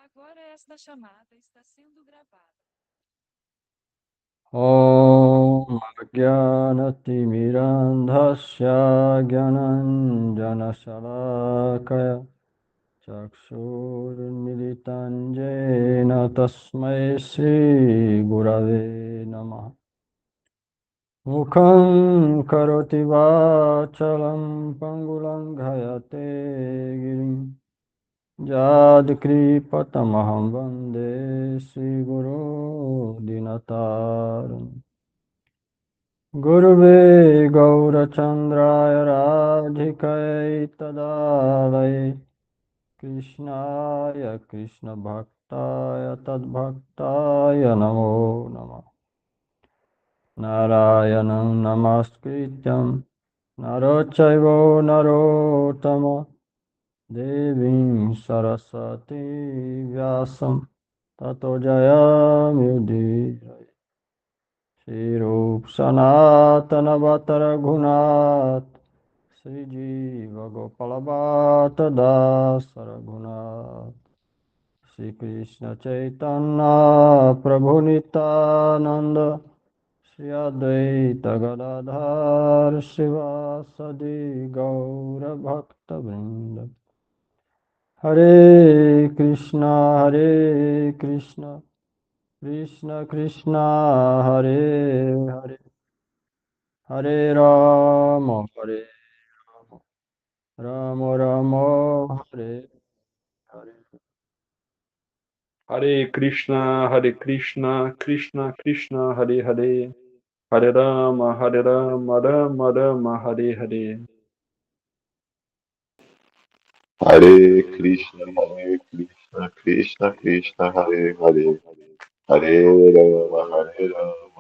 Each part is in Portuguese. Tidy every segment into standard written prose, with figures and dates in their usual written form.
Agora esta chamada está sendo gravada. ॐ अज्ञानतिमिरान्धस्य ज्ञानञ्जनशलाकया चक्षुर्मिलितं येन तस्मै श्रीगुरवे नमः। मुखं करोति वाचालं पङ्गुलङ्घयते गिरिं यत्कृपतमहं वन्दे श्रीगुरो दीनतारिणम्। गुरुवे गौरचन्द्राय राधिकायै तदालये कृष्णाय कृष्णभक्ताय तद्भक्ताय नमो नमः। नारायणं नमस्कृत्यं नरोच्चैव नरोत्तमं देवीं सरस्वतीं व्यासं ततो जयमुदीरये। श्रीरूप सनातनवत रघुनाथ श्रीजीव गोपालवात दास रघुनाथ श्री कृष्ण चैतन्य प्रभु नित्यानंद श्री अद्वैत गदाधर शिवासदि गौर भक्त वृंद। हरे कृष्ण कृष्ण कृष्ण हरे हरे, हरे हरे राम राम हरे Hare. Hare Krishna, Krishna Krishna, Hare Hare, Hare Rama, Rama Rama, Hare Hare. Hare Krishna, Krishna Krishna, Hare Hare, Hare Rama,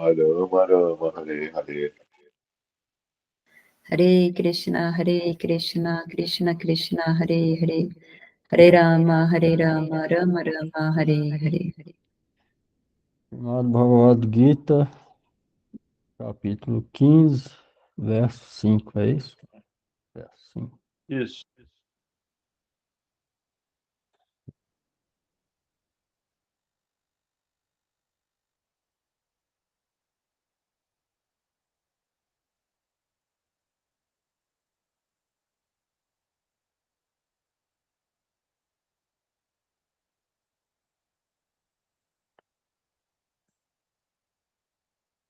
Rama Rama, Hare Hare. Hare Krishna, Krishna Krishna, Hare Hare, Hare Rama, Rama Rama, Hare Hare. Srimad Bhagavad Gita, capítulo 15, verso 5, é isso? Verso 5. Isso.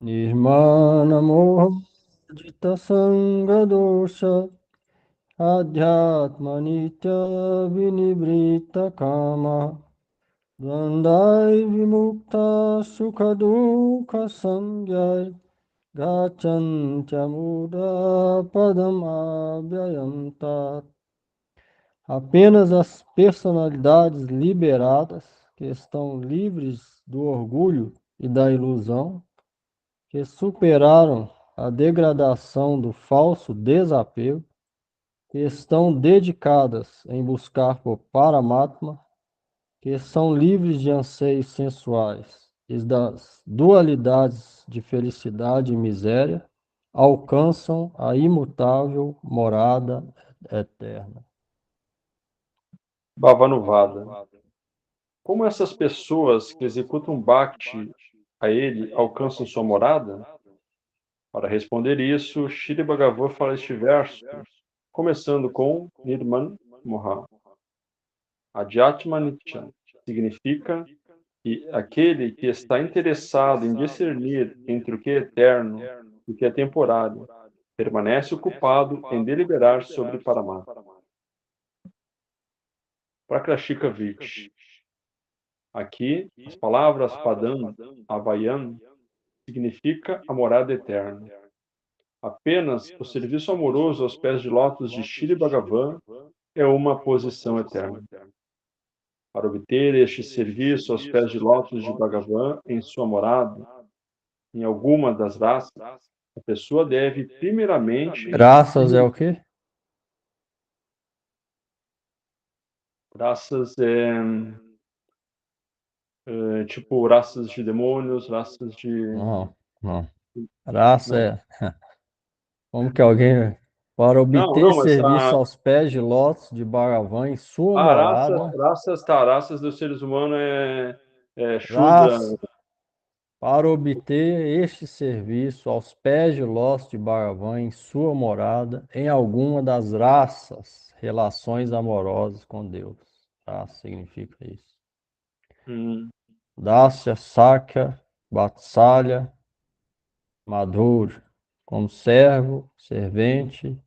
Nirmana moha jita sanga dosha adhyatma nitya vinibrita kama dvandai vimukta sukha dukha samjay gacchantya muda padam abhyayam tat. Apenas as personalidades liberadas, que estão livres do orgulho e da ilusão, que superaram a degradação do falso desapego, que estão dedicadas em buscar por Paramatma, que são livres de anseios sensuais e das dualidades de felicidade e miséria, alcançam a imutável morada eterna. Bhavanuvada. Como essas pessoas que executam bhakti a ele alcançam sua morada? Para responder isso, Shri Bhagavan fala este verso, começando com Nirman Moha. Adhyatma Nitya significa que aquele que está interessado em discernir entre o que é eterno e o que é temporário permanece ocupado em deliberar sobre Paramatma. Prakrashika Vich. Aqui, as palavras Padam, Avayam, significa a morada eterna. Apenas o serviço amoroso aos pés de lótus de Shri Bhagavan é uma posição eterna. Para obter este serviço aos pés de lótus de Bhagavan em sua morada, em alguma das raças, a pessoa deve primeiramente... Graças é o quê? Raças tipo raças de demônios, raças de... Não. Raça é... Como que alguém Para Não, obter não, mas serviço aos pés de lótus de Bhagavan em sua morada, raças dos seres humanos é Shudra. raça, para obter este serviço aos pés de lótus de Bhagavan em sua morada, em alguma das raças, relações amorosas com Deus. Raça significa isso. Dasya, Sakya, Vatsalya, Madhur, como servo, servente,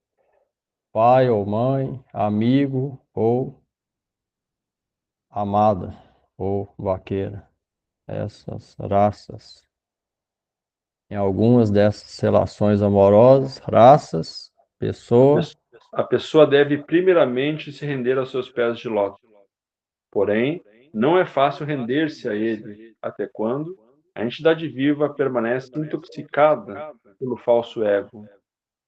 pai ou mãe, amigo ou amada ou vaqueira. Essas raças. Em algumas dessas relações amorosas, raças, pessoa, A pessoa deve primeiramente se render aos seus pés de lótus. Porém, não é fácil render-se a ele, até quando a entidade viva permanece intoxicada pelo falso ego,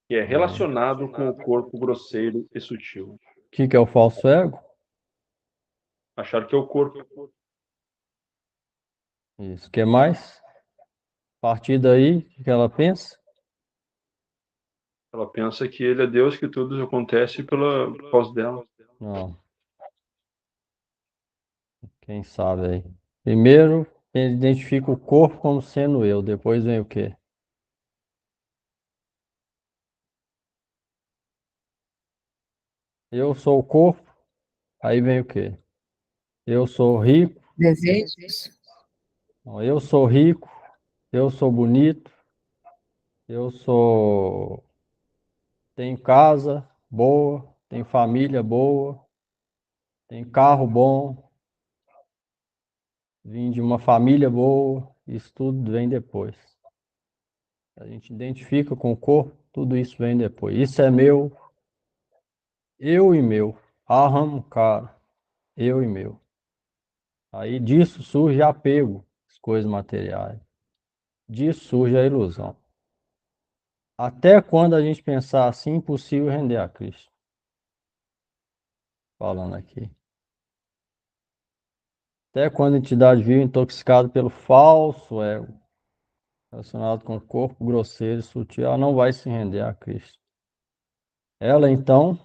que é relacionado com o corpo grosseiro e sutil. o que é o falso ego? Achar que é o corpo. Isso. O que mais? A partir daí, o que ela pensa? Ela pensa que ele é Deus, que tudo acontece por causa dela. Não. Quem sabe aí? Primeiro, ele identifica o corpo como sendo eu. Depois vem o quê? Eu sou o corpo. Aí vem o quê? Eu sou rico. Desejos. Não, eu sou rico. Eu sou bonito. Eu sou. Tenho casa boa. Tenho família boa. Tenho carro bom. Vim de uma família boa. Isso tudo vem depois. A gente identifica com o corpo. Tudo isso vem depois. Isso é meu. Eu e meu. Aham, cara. Eu e meu. Aí disso surge apego às coisas materiais. Disso surge a ilusão. Até quando a gente pensar assim, impossível render a Cristo. Falando aqui. Até quando a entidade vive intoxicada pelo falso ego, relacionado com o corpo grosseiro e sutil, ela não vai se render a Cristo. Ela então,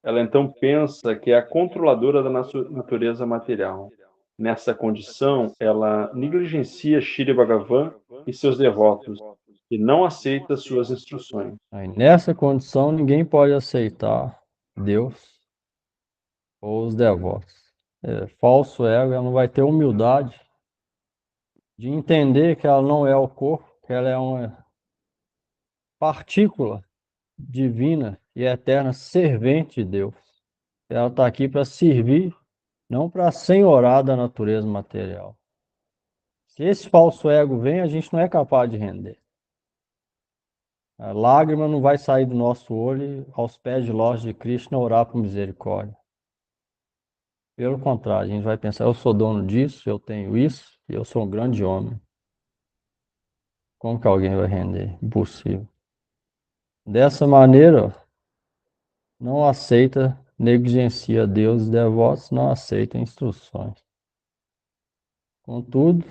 Ela então pensa que é a controladora da natureza material. Nessa condição, ela negligencia Shri Bhagavan e seus devotos e não aceita suas instruções. aí nessa condição, ninguém pode aceitar Deus ou os devotos. Falso ego, ela não vai ter humildade de entender que ela não é o corpo, que ela é uma partícula divina e eterna servente de Deus. Ela está aqui para servir, não para senhorar da natureza material. Se esse falso ego vem, a gente não é capaz de render. A lágrima não vai sair do nosso olho aos pés de lótus de Krishna orar por misericórdia. Pelo contrário, a gente vai pensar, eu sou dono disso, eu tenho isso, e eu sou um grande homem. Como que alguém vai render? Impossível. Dessa maneira, não aceita, negligencia Deus, os devotos não aceitam instruções. Contudo,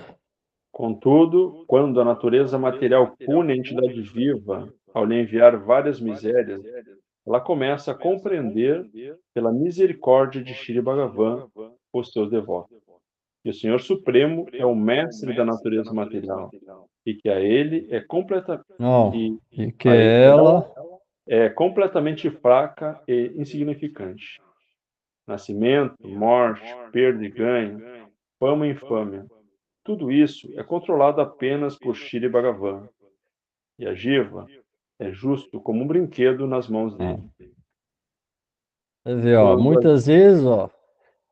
quando a natureza material pune a entidade viva ao lhe enviar várias misérias, ela começa a compreender, pela misericórdia de Shri Bhagavan, os seus devotos. Que o Senhor Supremo é o mestre da natureza material e que a ele é não, e que perdão, ela, é completamente fraca e insignificante. Nascimento, morte, perda e ganho, fama e infâmia. Tudo isso é controlado apenas por Shri Bhagavan. E a Jiva é justo como um brinquedo nas mãos dele. você vê, ó, Quando a muitas vezes, ó,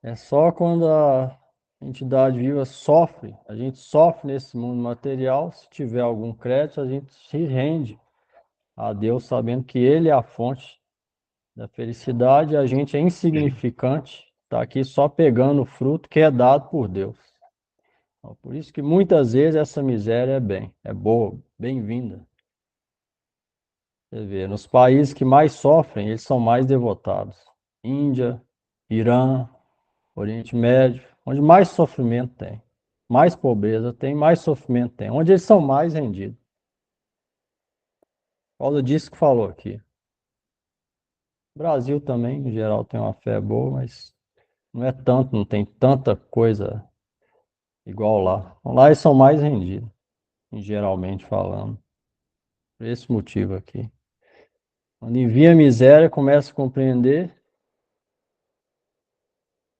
é só quando a entidade viva sofre, a gente sofre nesse mundo material, se tiver algum crédito, a gente se rende a Deus sabendo que Ele é a fonte da felicidade, a gente é insignificante, está aqui só pegando o fruto que é dado por Deus. Então, por isso que muitas vezes essa miséria é boa, bem-vinda. Você vê, nos países que mais sofrem, eles são mais devotados. Índia, Irã, Oriente Médio, onde mais sofrimento tem, mais pobreza tem, mais sofrimento tem, onde eles são mais rendidos. Por causa disso que falou aqui. O Brasil também, em geral, tem uma fé boa, mas não é tanto, não tem tanta coisa igual lá. Então, lá eles são mais rendidos, geralmente falando. Por esse motivo aqui. Quando envia a miséria, começa a compreender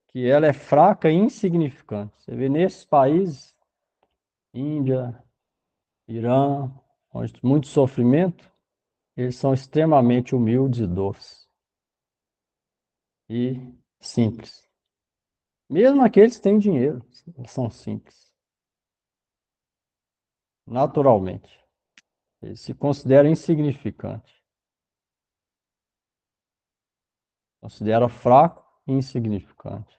que ela é fraca e insignificante. Você vê nesses países, Índia, Irã, onde muito sofrimento, eles são extremamente humildes e doces e simples. Mesmo aqueles que têm dinheiro, eles são simples, naturalmente. Eles se consideram insignificantes. Considera fraco e insignificante.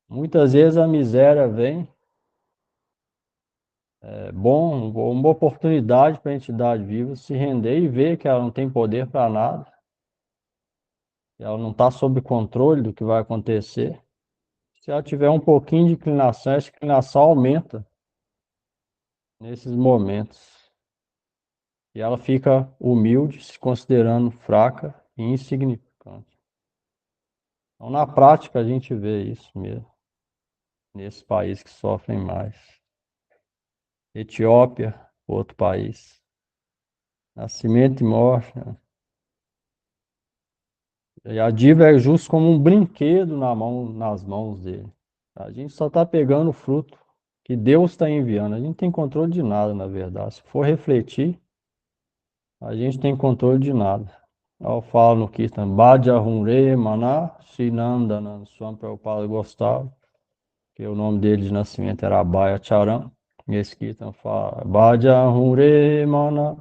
Muitas vezes a miséria vem, é bom, uma oportunidade para a entidade viva se render e ver que ela não tem poder para nada, que ela não está sob controle do que vai acontecer. Se ela tiver um pouquinho de inclinação, essa inclinação aumenta nesses momentos. E ela fica humilde, se considerando fraca e insignificante. Então, na prática, a gente vê isso mesmo, nesses países que sofrem mais. Etiópia, outro país. Nascimento e morte, né? E a diva é justo como um brinquedo nas mãos dele. A gente só está pegando o fruto que Deus está enviando. A gente não tem controle de nada, na verdade. Se for refletir, a gente tem controle de nada. Eu falo no Kirtan, Bhaja Hunre Mana Shinandana, Swami Prabhupada gostava, que o nome dele de nascimento era Abhaya Charan. E esse Kirtan fala, Bhaja Hunre Mana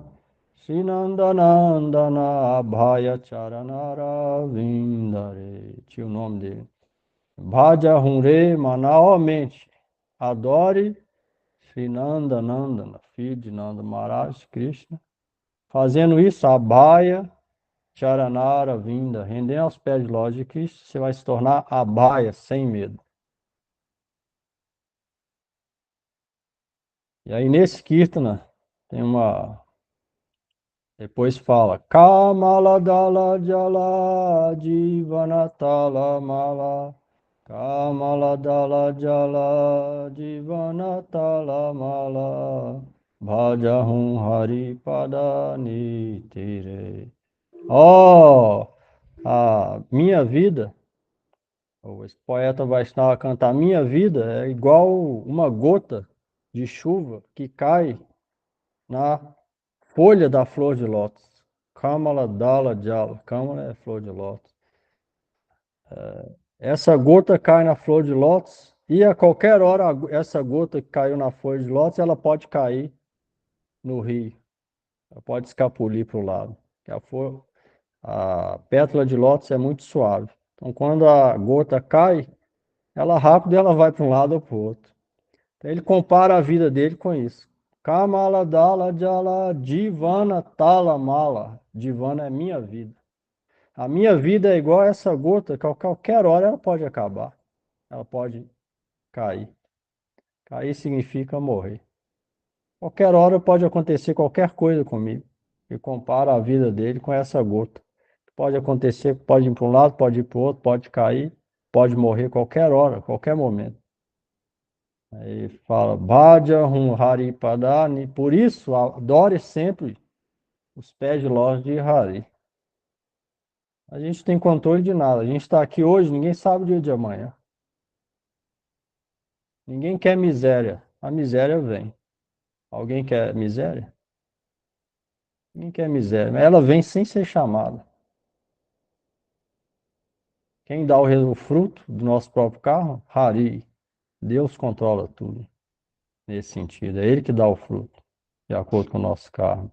Shinandanandana Abhaya Charanara Vindare. Tinha o nome dele. Bhaja Hunre Mana, ó mente, adore Sri Nanda Nandana, filho de Nanda Maharaj Krishna. Fazendo isso, Abhaya Charanara Vinda, rendendo aos pés de Lorde de Cristo, você vai se tornar Abhaya, sem medo. E aí nesse Kirtana, tem uma. Depois fala, Kamala Dala Jala Jivanatala Mala. Kamala Dala Jala Jivanatala Mala. Bhajahum Hari Padani Tire. Oh, a minha vida, esse poeta Vaishnava canta, a minha vida é igual uma gota de chuva que cai na folha da flor de lótus. Kamala Dala Jala. Kamala é flor de lótus. Essa gota cai na flor de lótus e a qualquer hora essa gota que caiu na flor de lótus, ela pode cair no rio. Ela pode escapulir para o lado. A pétala de lótus é muito suave. Então, quando a gota cai, ela rápido ela vai para um lado ou para o outro. Então, ele compara a vida dele com isso. Kamala Dala Jala Divana Tala Mala. Divana é minha vida. A minha vida é igual a essa gota, que a qualquer hora ela pode acabar. Ela pode cair. Cair significa morrer. Qualquer hora pode acontecer qualquer coisa comigo. E compara a vida dele com essa gota. Pode acontecer, pode ir para um lado, pode ir para o outro, pode cair, pode morrer qualquer hora, qualquer momento. Aí fala, Bhaja Hum Hari Padani, por isso adore sempre os pés de loja de Hari. A gente tem controle de nada. A gente está aqui hoje, ninguém sabe o dia de amanhã. Ninguém quer miséria. A miséria vem. Alguém quer miséria? Ninguém quer miséria. Mas ela vem sem ser chamada. Quem dá o fruto do nosso próprio carro? Hari. Deus controla tudo nesse sentido. É Ele que dá o fruto, de acordo com o nosso karma.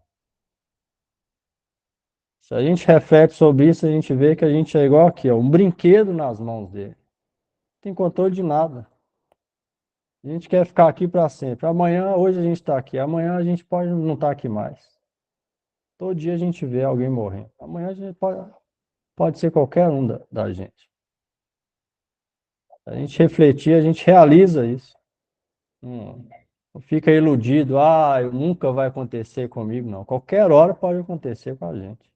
Se a gente reflete sobre isso, a gente vê que a gente é igual aqui, ó, um brinquedo nas mãos dele. Não tem controle de nada. A gente quer ficar aqui para sempre. Amanhã, hoje a gente está aqui. Amanhã a gente pode não estar aqui mais. Todo dia a gente vê alguém morrendo. Amanhã a gente pode ser qualquer um da gente. A gente refletir, a gente realiza isso. Não fica iludido, nunca vai acontecer comigo, não. Qualquer hora pode acontecer com a gente.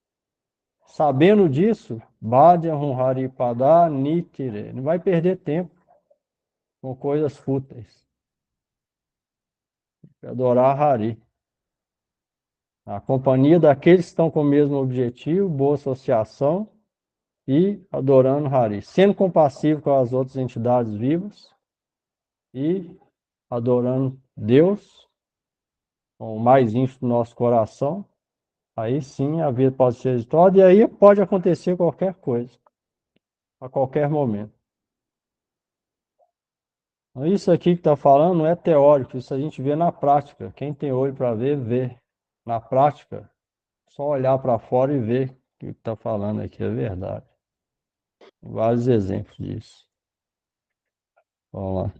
Sabendo disso, Bhadyahum Haripada Nitire. Não vai perder tempo com coisas fúteis. Adorar Hari. A companhia daqueles que estão com o mesmo objetivo, boa associação e adorando Hari. Sendo compassivo com as outras entidades vivas e adorando Deus, com o mais íntimo do nosso coração. Aí sim a vida pode ser exitosa e aí pode acontecer qualquer coisa, a qualquer momento. Então, isso aqui que está falando não é teórico, isso a gente vê na prática. Quem tem olho para ver, vê. Na prática, só olhar para fora e ver que o que está falando aqui é verdade. Tem vários exemplos disso. Vamos lá.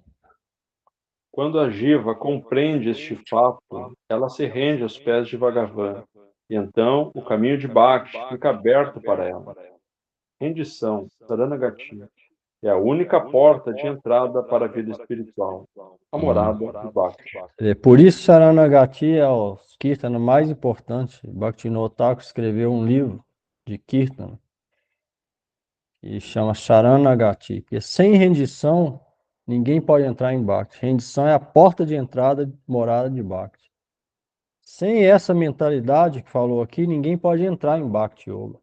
Quando a Jiva compreende este fato, ela se rende aos pés de Bhagavan, e então o caminho de Bhakti fica aberto para ela. Rendição, Saranagati, é a única porta de entrada para a vida espiritual, a morada do Bhakti. Por isso, Saranagati é o Kirtana mais importante. Bhaktivinoda Thakur escreveu um livro de Kirtana que chama Saranagati, porque sem rendição, ninguém pode entrar em Bhakti. Rendição é a porta de entrada de morada de Bhakti. Sem essa mentalidade que falou aqui, ninguém pode entrar em Bhakti Yoga.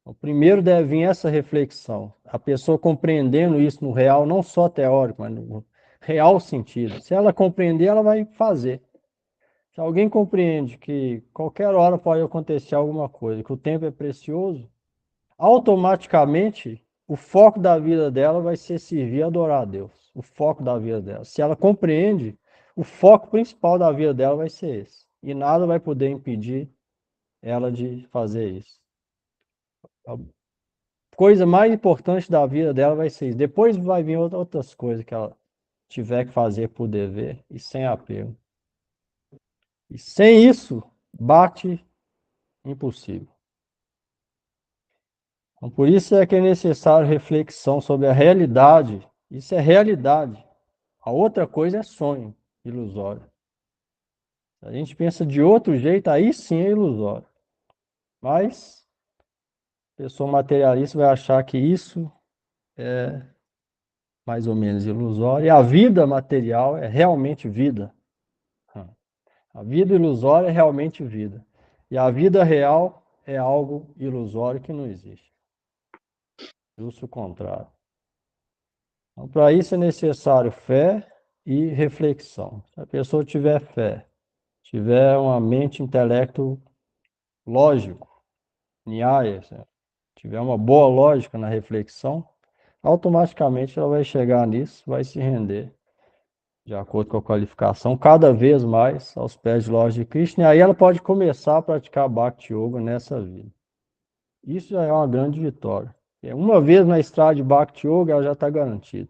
Então, primeiro deve vir essa reflexão. A pessoa compreendendo isso no real, não só teórico, mas no real sentido. Se ela compreender, ela vai fazer. Se alguém compreende que qualquer hora pode acontecer alguma coisa, que o tempo é precioso, automaticamente o foco da vida dela vai ser servir e adorar a Deus. O foco da vida dela. Se ela compreende, o foco principal da vida dela vai ser esse. E nada vai poder impedir ela de fazer isso. A coisa mais importante da vida dela vai ser isso. Depois vai vir outras coisas que ela tiver que fazer por dever e sem apego. E sem isso, bate impossível. Então, por isso é que é necessário reflexão sobre a realidade. Isso é realidade. A outra coisa é sonho ilusório. Se a gente pensa de outro jeito, aí sim é ilusório. Mas a pessoa materialista vai achar que isso é mais ou menos ilusório. E a vida material é realmente vida. A vida ilusória é realmente vida. E a vida real é algo ilusório que não existe. Justo o contrário. Então, para isso é necessário fé e reflexão. Se a pessoa tiver fé, tiver uma mente, intelecto lógico, nyaya, tiver uma boa lógica na reflexão, automaticamente ela vai chegar nisso, vai se render, de acordo com a qualificação, cada vez mais aos pés de Lorde Krishna, e aí ela pode começar a praticar Bhakti Yoga nessa vida. Isso já é uma grande vitória. Uma vez na estrada de Bhakti Yoga, ela já está garantida.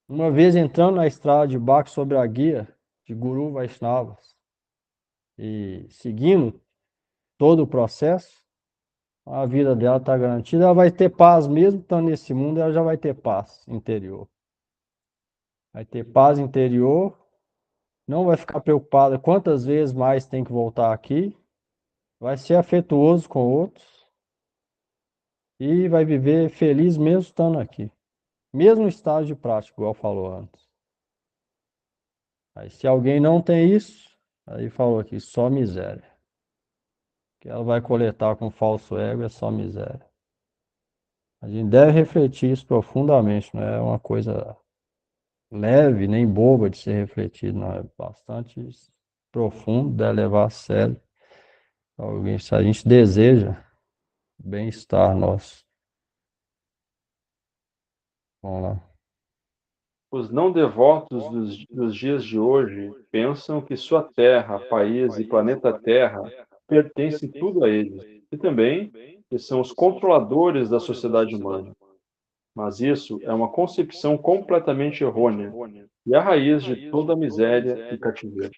Uma vez entrando na estrada de Bhakti sob a guia de Guru Vaishnavas e seguindo todo o processo, a vida dela está garantida. Ela vai ter paz mesmo estando nesse mundo, ela já vai ter paz interior. Vai ter paz interior, não vai ficar preocupada quantas vezes mais tem que voltar aqui, vai ser afetuoso com outros e vai viver feliz mesmo estando aqui. Mesmo estado de prática, igual falou antes. Aí, se alguém não tem isso, aí falou aqui, só miséria. Que ela vai coletar com falso ego é só miséria. A gente deve refletir isso profundamente, não é uma coisa leve, nem boba de ser refletido, não, é bastante profundo, deve levar a sério. Alguém, se a gente deseja bem-estar nosso. Vamos lá. Os não devotos dos dias de hoje pensam que sua terra, país e planeta Terra pertencem tudo a eles, e também que são os controladores da sociedade humana. Mas isso é uma concepção completamente errônea e a raiz de toda a miséria e cativeiro.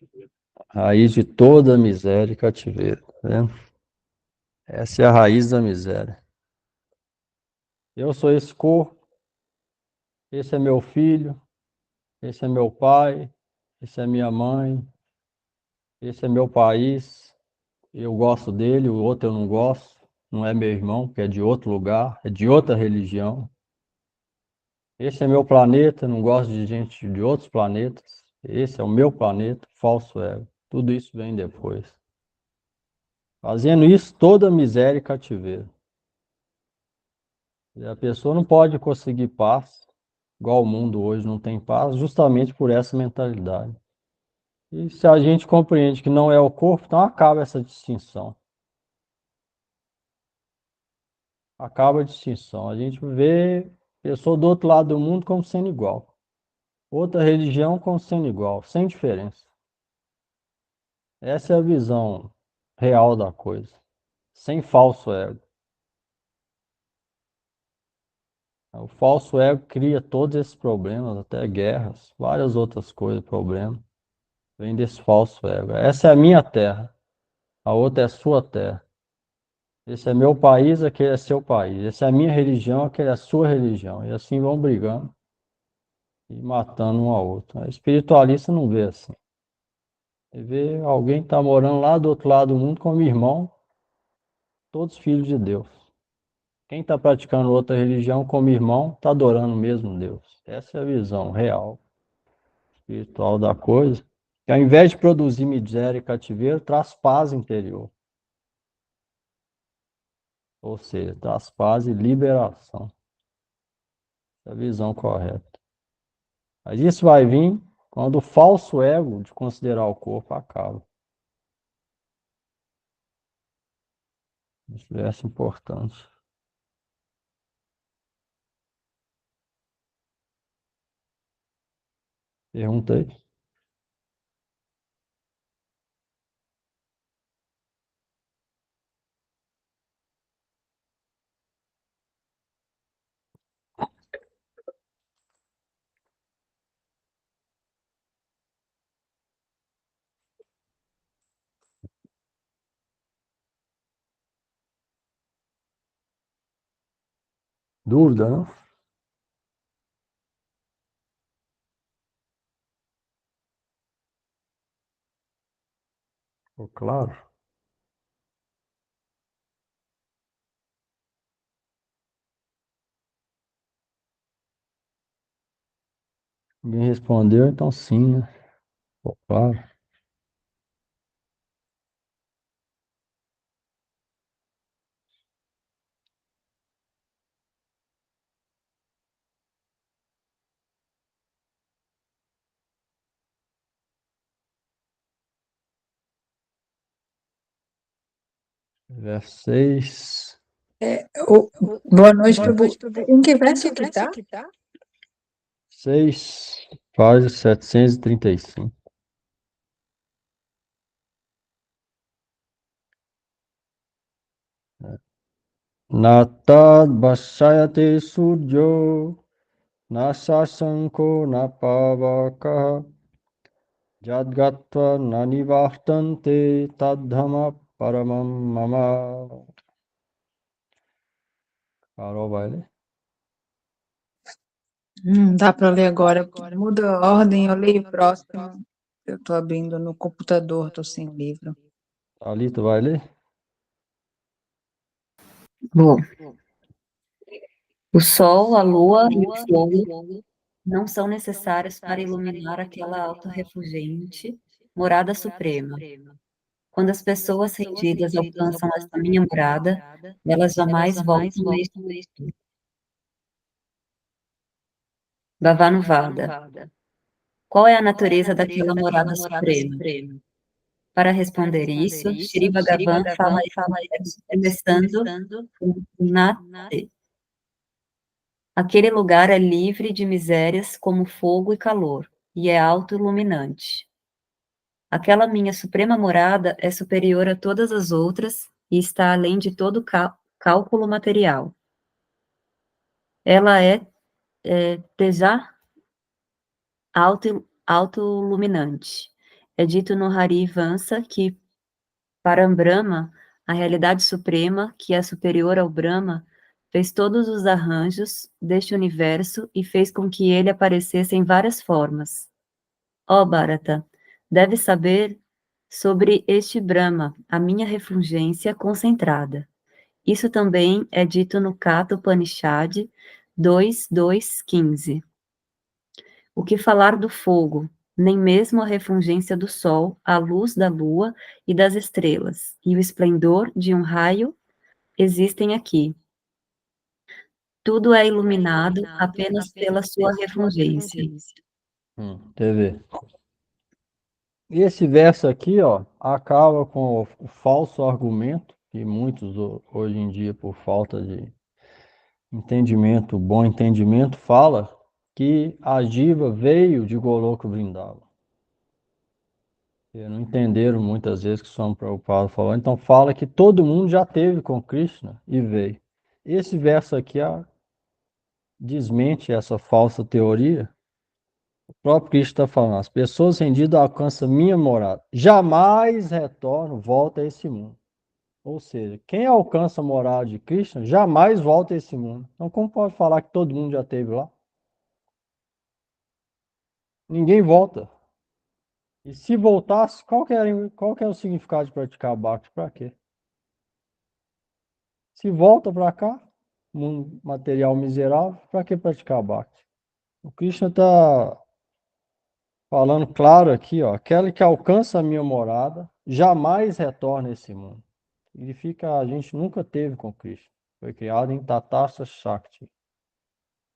Raiz de toda a miséria e cativeiro, tá vendo? Essa é a raiz da miséria. Eu sou esse corpo, esse é meu filho, esse é meu pai, esse é minha mãe, esse é meu país, eu gosto dele, o outro eu não gosto, não é meu irmão, que é de outro lugar, é de outra religião. Esse é meu planeta, não gosto de gente de outros planetas. Esse é o meu planeta, falso ego. Tudo isso vem depois. Fazendo isso, toda miséria e cativeiro. E a pessoa não pode conseguir paz, igual o mundo hoje não tem paz, justamente por essa mentalidade. E se a gente compreende que não é o corpo, então acaba essa distinção. Acaba a distinção. A gente vê pessoa do outro lado do mundo como sendo igual. Outra religião como sendo igual, sem diferença. Essa é a visão real da coisa, sem falso ego. O falso ego cria todos esses problemas, até guerras, várias outras coisas, problemas. Vem desse falso ego. Essa é a minha terra, a outra é a sua terra. Esse é meu país, aquele é seu país. Essa é a minha religião, aquele é a sua religião. E assim vão brigando e matando um ao outro. A espiritualista não vê assim. Ele vê alguém que está morando lá do outro lado do mundo como irmão, todos filhos de Deus. Quem está praticando outra religião como irmão, está adorando o mesmo Deus. Essa é a visão real, espiritual da coisa. Que ao invés de produzir miséria e cativeiro, traz paz interior. Ou seja, traz paz e liberação. Essa é a visão correta. Mas isso vai vir quando o falso ego de considerar o corpo acaba. Isso é importante. Pergunta aí. Dúvida, não? Ficou claro? Ninguém respondeu, então sim, né? Ficou claro. Verso 6. Boa noite, Prabhu. Em que verso que tá? 6, página 735. Natad bhasyate suryo, nasasanko napavakaha, jadgatva nanivartante tadhama paramam mama. Carol vai ler? Dá para ler agora. Muda a ordem, eu leio o próximo. Eu estou abrindo no computador, estou sem o livro. Thalita vai ler? Bom, o sol, a lua e o fogo não são necessários para iluminar aquela alta refulgente morada suprema. Quando as pessoas rendidas alcançam esta minha morada, elas jamais voltam a este mundo. Bhavanuvada. Qual é a natureza daquela morada suprema? Para responder isso, Shri Bhagavan fala começando com Nate. Aquele lugar é livre de misérias como fogo e calor, e é auto-iluminante. Aquela minha suprema morada é superior a todas as outras e está além de todo cálculo material. Ela é Teja auto-iluminante. É dito no Hari Vansa que Parambrahma, a realidade suprema, que é superior ao Brahma, fez todos os arranjos deste universo e fez com que ele aparecesse em várias formas. Ó Bharata, deve saber sobre este Brahma, a minha refulgência concentrada. Isso também é dito no Kata Upanishad 2.2.15. O que falar do fogo, nem mesmo a refulgência do sol, a luz da lua e das estrelas, e o esplendor de um raio existem aqui. Tudo é iluminado apenas pela sua refulgência. TV. E esse verso aqui, ó, acaba com o falso argumento que muitos hoje em dia, por falta de entendimento, bom entendimento, fala que a Jiva veio de Goloka Vrindavan. E não entenderam muitas vezes que Swami Prabhupada falou. Então fala que todo mundo já teve com Krishna e veio. Esse verso aqui desmente essa falsa teoria. O próprio Cristo está falando, as pessoas rendidas alcançam minha morada. Jamais retornam, volta a esse mundo. Ou seja, quem alcança a morada de Krishna jamais volta a esse mundo. Então, como pode falar que todo mundo já esteve lá? Ninguém volta. E se voltasse, qual que era o significado de praticar bhakti? Para quê? Se volta para cá, mundo material miserável, para que praticar bhakti? O Krishna está falando claro aqui, ó, aquele que alcança a minha morada jamais retorna a esse mundo. Significa a gente nunca teve com Krishna. Foi criado em Tatastha Shakti.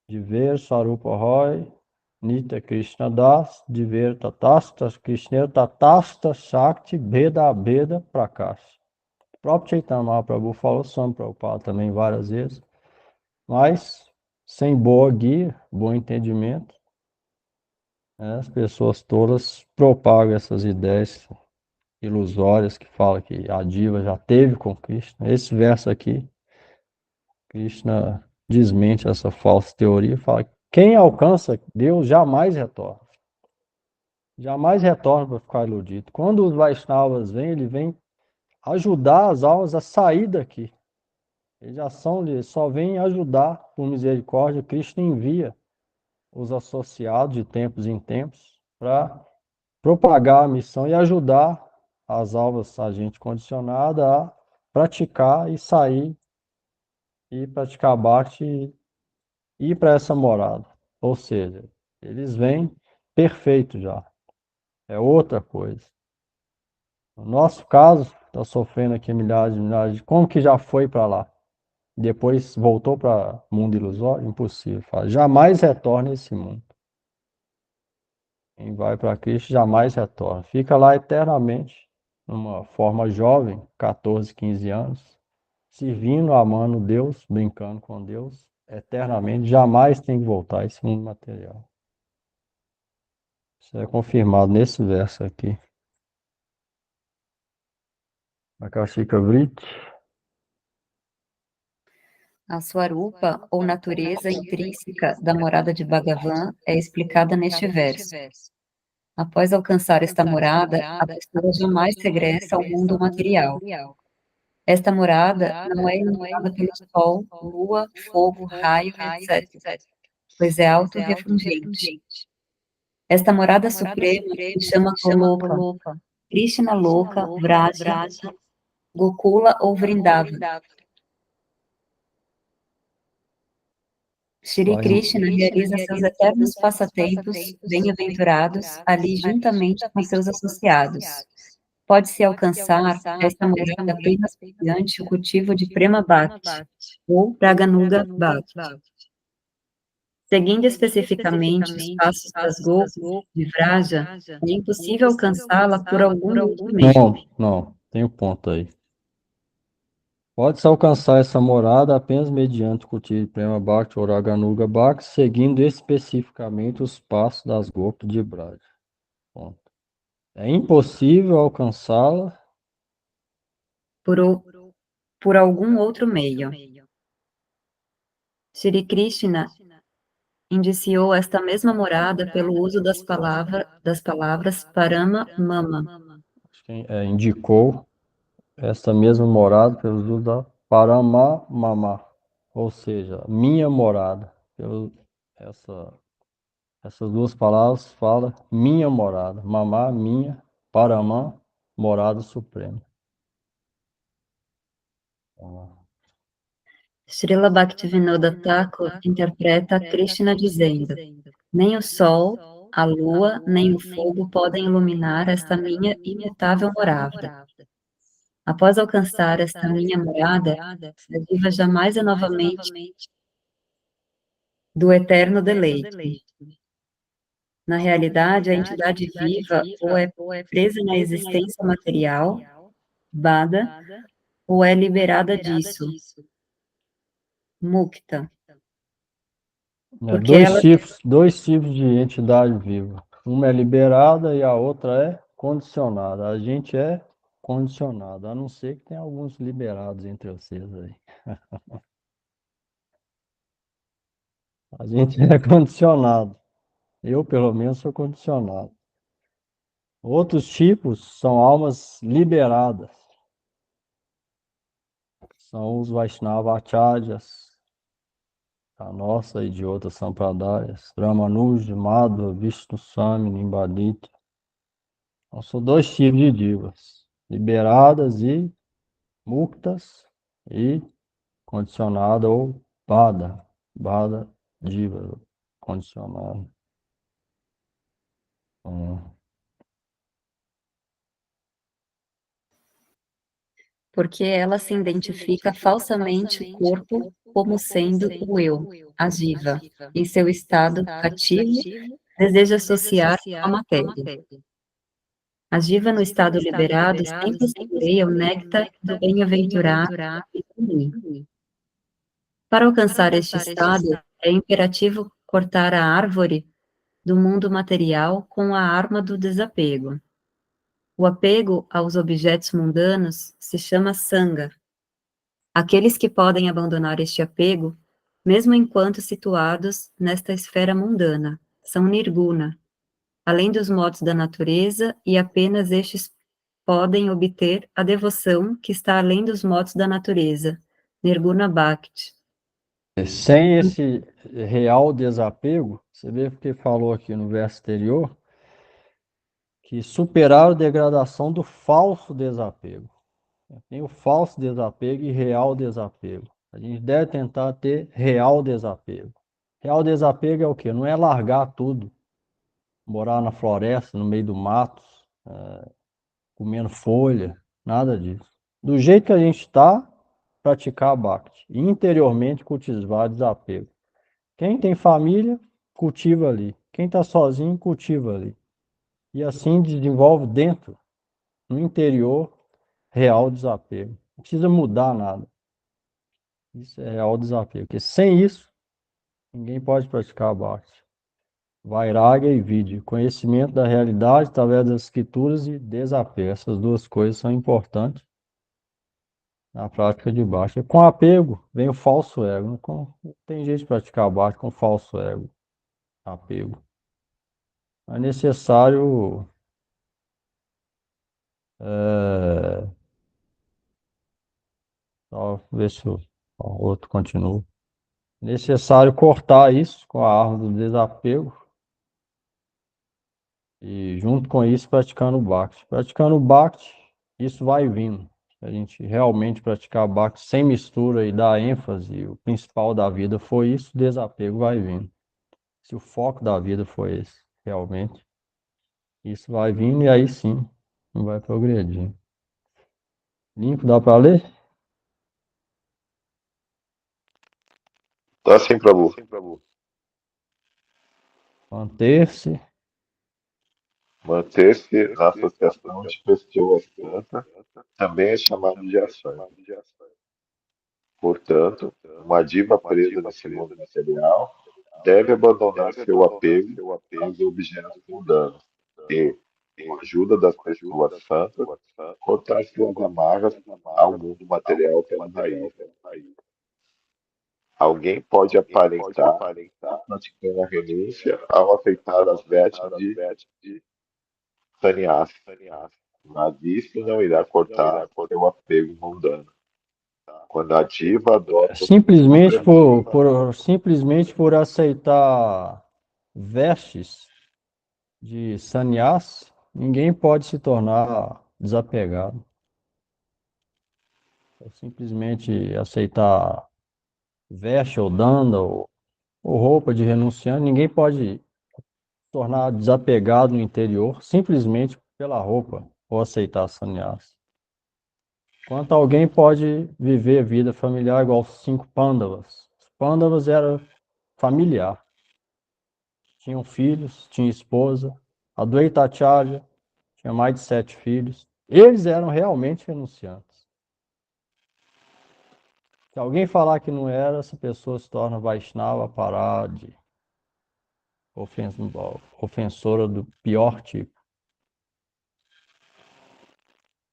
De ver Sarupa Roy, Nitya Krishna Das, de ver Tatastha Krishna Tatastha Shakti Beda Beda Prakash. O próprio Chaitanya Mahaprabhu falou, Swami Prabhupada também várias vezes, mas sem boa guia, bom entendimento, né, as pessoas todas propagam essas ideias ilusórias que falam que a diva já teve com Krishna. Esse verso aqui, Krishna desmente essa falsa teoria e fala que quem alcança Deus jamais retorna. Jamais retorna para ficar iludido. Quando os Vaishnavas vêm, ele vem ajudar as almas a sair daqui. Eles só vêm ajudar por misericórdia. Krishna envia os associados de tempos em tempos para propagar a missão e ajudar as almas, a gente condicionada a praticar e sair e praticar bhakti e ir para essa morada. Ou seja, eles vêm perfeitos já. É outra coisa. No nosso caso, está sofrendo aqui milhares e milhares de... Como que já foi para lá? Depois voltou para o mundo ilusório? Impossível. Fala, jamais retorna a esse mundo. Quem vai para Cristo jamais retorna. Fica lá eternamente, numa forma jovem, 14, 15 anos, servindo, amando Deus, brincando com Deus, eternamente. Jamais tem que voltar a esse mundo material. Isso é confirmado nesse verso aqui. Akashika Vrit. A Swarupa, ou natureza intrínseca da morada de Bhagavan, é explicada neste verso. Após alcançar esta morada, a pessoa jamais regressa ao mundo material. Esta morada não é iluminada pelo sol, lua, fogo, raio, etc., pois é autorrefulgente. Esta morada suprema se chama Goloka, Krishna Loka, Vraja, Gokula ou Vrindavan. Shri Krishna realiza seus eternos passatempos bem-aventurados ali juntamente com seus associados. Pode-se alcançar esta morada apenas mediante o cultivo de Prema Bhakti, ou Raganuga Bhakti. Seguindo especificamente os passos das Gopas de Vraja, é impossível alcançá-la por algum outro meio. Não, tem um ponto aí. Pode-se alcançar essa morada apenas mediante o cultivo de Prema Bhakti ou Raganuga Bhakti, seguindo especificamente os passos das Gopas de Braja. Ponto. É impossível alcançá-la por algum outro meio. Shri Krishna indiciou esta mesma morada pelo uso das palavras Parama Mama. Acho que, indicou essa mesma morada pelo uso da Paramamama, ou seja, minha morada. Essa, essas duas palavras falam minha morada, mamá, minha, Paramá, morada suprema. Srila Bhaktivinoda Thakur interpreta Krishna dizendo: nem o sol, a lua, nem o fogo podem iluminar esta minha imutável morada. Após alcançar esta minha morada, a diva jamais é novamente do eterno deleite. Na realidade, a entidade viva ou é presa na existência material, bada, ou é liberada disso, mukta. Porque ela Dois tipos de entidade viva. Uma é liberada e a outra é condicionada. A gente é condicionado, a não ser que tenha alguns liberados entre vocês aí. A gente é condicionado. Eu, pelo menos, sou condicionado. Outros tipos são almas liberadas. São os Vaishnava-acharyas, a nossa e de outras sampradayas, Ramanuja, Madhva, Vishnu Swami, Nimbadita. Então, são dois tipos de divas, liberadas e muktas e condicionada ou bada diva, condicionada. Porque ela se identifica falsamente o corpo como sendo o eu, a jiva, em seu estado cativo, deseja associar a matéria. A jiva no estado liberado sempre saboreia o néctar do bem-aventurado e comum. Para alcançar este estado, é imperativo cortar a árvore do mundo material com a arma do desapego. O apego aos objetos mundanos se chama sanga. Aqueles que podem abandonar este apego, mesmo enquanto situados nesta esfera mundana, são nirguna, além dos modos da natureza, e apenas estes podem obter a devoção que está além dos modos da natureza, nirguna bhakti. Sem esse real desapego, você vê porque falou aqui no verso anterior, que superar a degradação do falso desapego. Tem o falso desapego e real desapego. A gente deve tentar ter real desapego. Real desapego é o quê? Não é largar tudo, morar na floresta, no meio do mato, comendo folha, nada disso. Do jeito que a gente está, praticar bhakti. E interiormente cultivar desapego. Quem tem família, cultiva ali. Quem está sozinho, cultiva ali. E assim desenvolve dentro, no interior, real desapego. Não precisa mudar nada. Isso é real desapego. Porque sem isso, ninguém pode praticar bhakti. Vairagya e vidya. Conhecimento da realidade através das escrituras e desapego. Essas duas coisas são importantes na prática de bhakti. Com apego, vem o falso ego. Não tem jeito de praticar bhakti com falso ego, apego. É necessário só ver se o outro continua. Necessário cortar isso com a arma do desapego e junto com isso praticando o bhakti. Praticando o bhakti, isso vai vindo. Se a gente realmente praticar bhakti sem mistura e dar ênfase, o principal da vida foi isso, o desapego vai vindo. Se o foco da vida foi esse, realmente, isso vai vindo e aí sim, vai progredir. Limpo, dá para ler? Tá sim, Prabhu. Manter-se Manter-se na associação de pessoas santas também é chamado de ação. Portanto, uma diva presa nesse mundo material deve abandonar seu apego aos objetos mundanos e, com a ajuda das pessoas santas, cortar suas amarras ao mundo material pela raiz. Alguém pode aparentar estar praticando a renúncia ao aceitar as vestes de sannyasi, mas isso não irá cortar seu apego mundano. Quando a diva adota simplesmente por aceitar vestes de sannyas, ninguém pode se tornar desapegado. É simplesmente aceitar veste ou danda ou roupa de renunciante. Ninguém pode tornar desapegado no interior simplesmente pela roupa ou aceitar sannyasa. Enquanto alguém pode viver vida familiar igual os 5 Pandavas. Os Pandavas eram familiar. Tinham filhos, tinha esposa. A Advaitacharya tinha mais de 7 filhos. Eles eram realmente renunciantes. Se alguém falar que não era, essa pessoa se torna Vaishnava, parar de ofensora do pior tipo.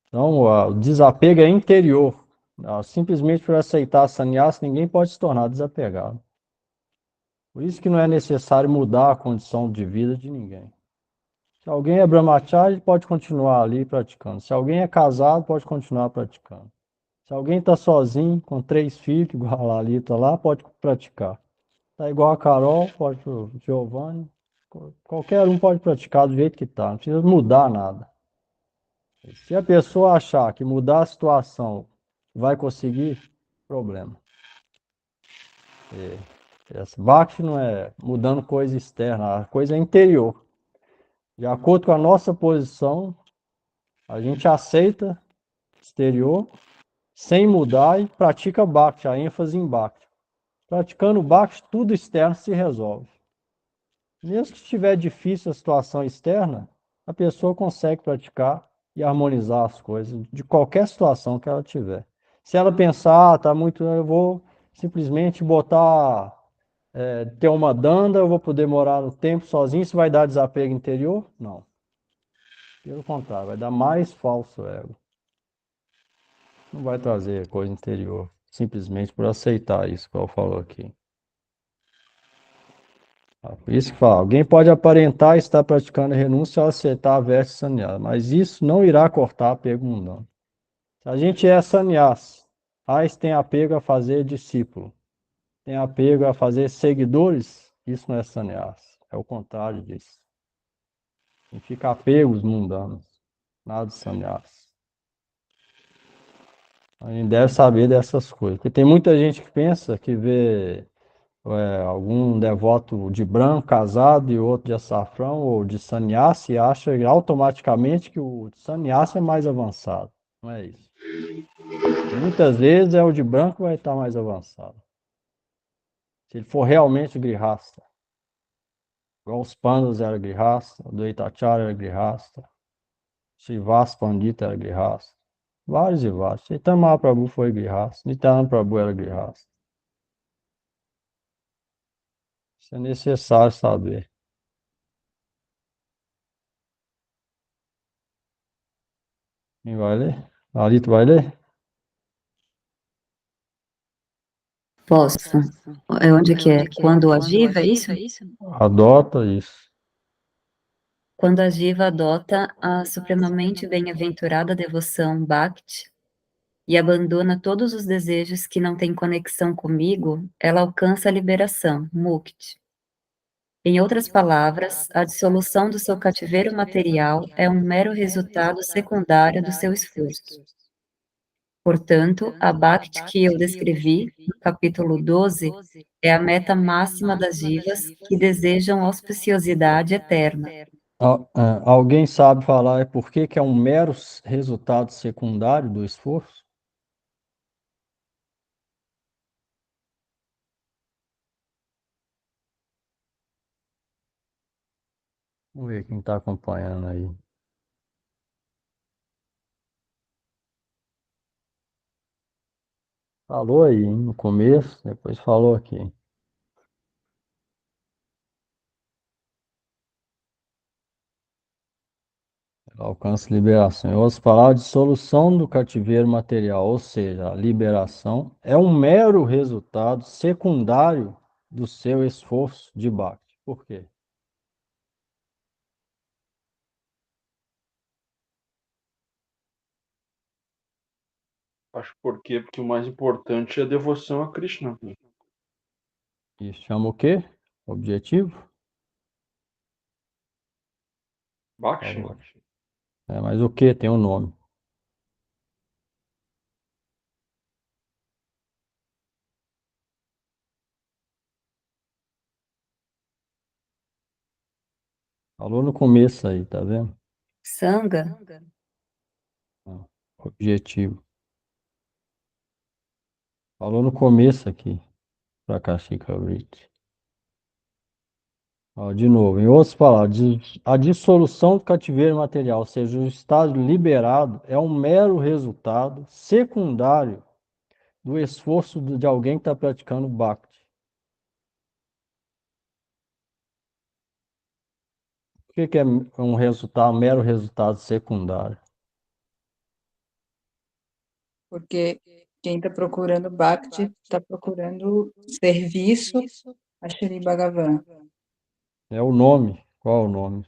Então, o desapego é interior. Simplesmente por aceitar sannyasa, ninguém pode se tornar desapegado. Por isso que não é necessário mudar a condição de vida de ninguém. Se alguém é brahmachari, pode continuar ali praticando. Se alguém é casado, pode continuar praticando. Se alguém está sozinho, com 3 filhos, igual a Lalita lá, pode praticar. Está igual a Carol, pode o Giovanni. Qualquer um pode praticar do jeito que está. Não precisa mudar nada. Se a pessoa achar que mudar a situação vai conseguir, problema. Essa Bhakti não é mudando coisa externa, a coisa é interior. De acordo com a nossa posição, a gente aceita exterior sem mudar e pratica Bhakti, a ênfase em Bhakti. Praticando Bhakti, tudo externo se resolve. Mesmo que estiver difícil a situação externa, a pessoa consegue praticar e harmonizar as coisas de qualquer situação que ela tiver. Se ela pensar, tá muito, eu vou simplesmente ter uma danda, eu vou poder morar no templo sozinho, isso vai dar desapego interior? Não. Pelo contrário, vai dar mais falso ego. Não vai trazer coisa interior, simplesmente por aceitar isso que eu falou aqui. Por isso que fala, alguém pode aparentar estar praticando renúncia ao aceitar a veste sannyasa, mas isso não irá cortar apego mundano. Se a gente é sannyasa, mas tem apego a fazer discípulo, tem apego a fazer seguidores, isso não é sannyasa, é o contrário disso. Significa apegos mundanos, nada de sannyasa. A gente deve saber dessas coisas, porque tem muita gente que pensa que vê algum devoto de branco casado e outro de açafrão ou de sannyasi e acha automaticamente que o sannyasi é mais avançado. Não é isso. Muitas vezes é o de branco que vai estar mais avançado. Se ele for realmente grihasta. Igual os pandas eram grihasta, o Dvaitacharya era grihasta, Srivas Pandita era grihasta. Vários e vários. Chaitanya Mahaprabhu foi grihasta, Nityananda Prabhu era grihasta. Isso é necessário saber. Quem vai ler? Lalito vai ler? Posso. É onde que é? Quando a Jiva, é isso? Adota isso. Quando a Jiva adota a supremamente bem-aventurada devoção Bhakti e abandona todos os desejos que não têm conexão comigo, ela alcança a liberação, Mukti. Em outras palavras, a dissolução do seu cativeiro material é um mero resultado secundário do seu esforço. Portanto, a Bhakti que eu descrevi no capítulo 12 é a meta máxima das jivas que desejam auspiciosidade eterna. Alguém sabe falar por que é um mero resultado secundário do esforço? Vamos ver quem está acompanhando aí. Falou aí, hein, no começo, depois falou aqui. Ela alcança liberação. Em outras palavras, dissolução do cativeiro material, ou seja, a liberação, é um mero resultado secundário do seu esforço de Bhakti. Por quê? Acho por quê? Porque o mais importante é a devoção a Krishna. Isso chama o quê? Objetivo? Bhakti. Falou. Mas o que tem um nome? Falou no começo aí, tá vendo? Sanga? Ah, objetivo. Falou no começo aqui, para Kashika Rich. Ó, de novo, em outras palavras, a dissolução do cativeiro material, ou seja, o estado liberado, é um mero resultado secundário do esforço de alguém que está praticando Bhakti. Por que é um resultado, um mero resultado secundário? Porque quem está procurando Bhakti está procurando serviço a Shri Bhagavan. É o nome. Qual é o nome?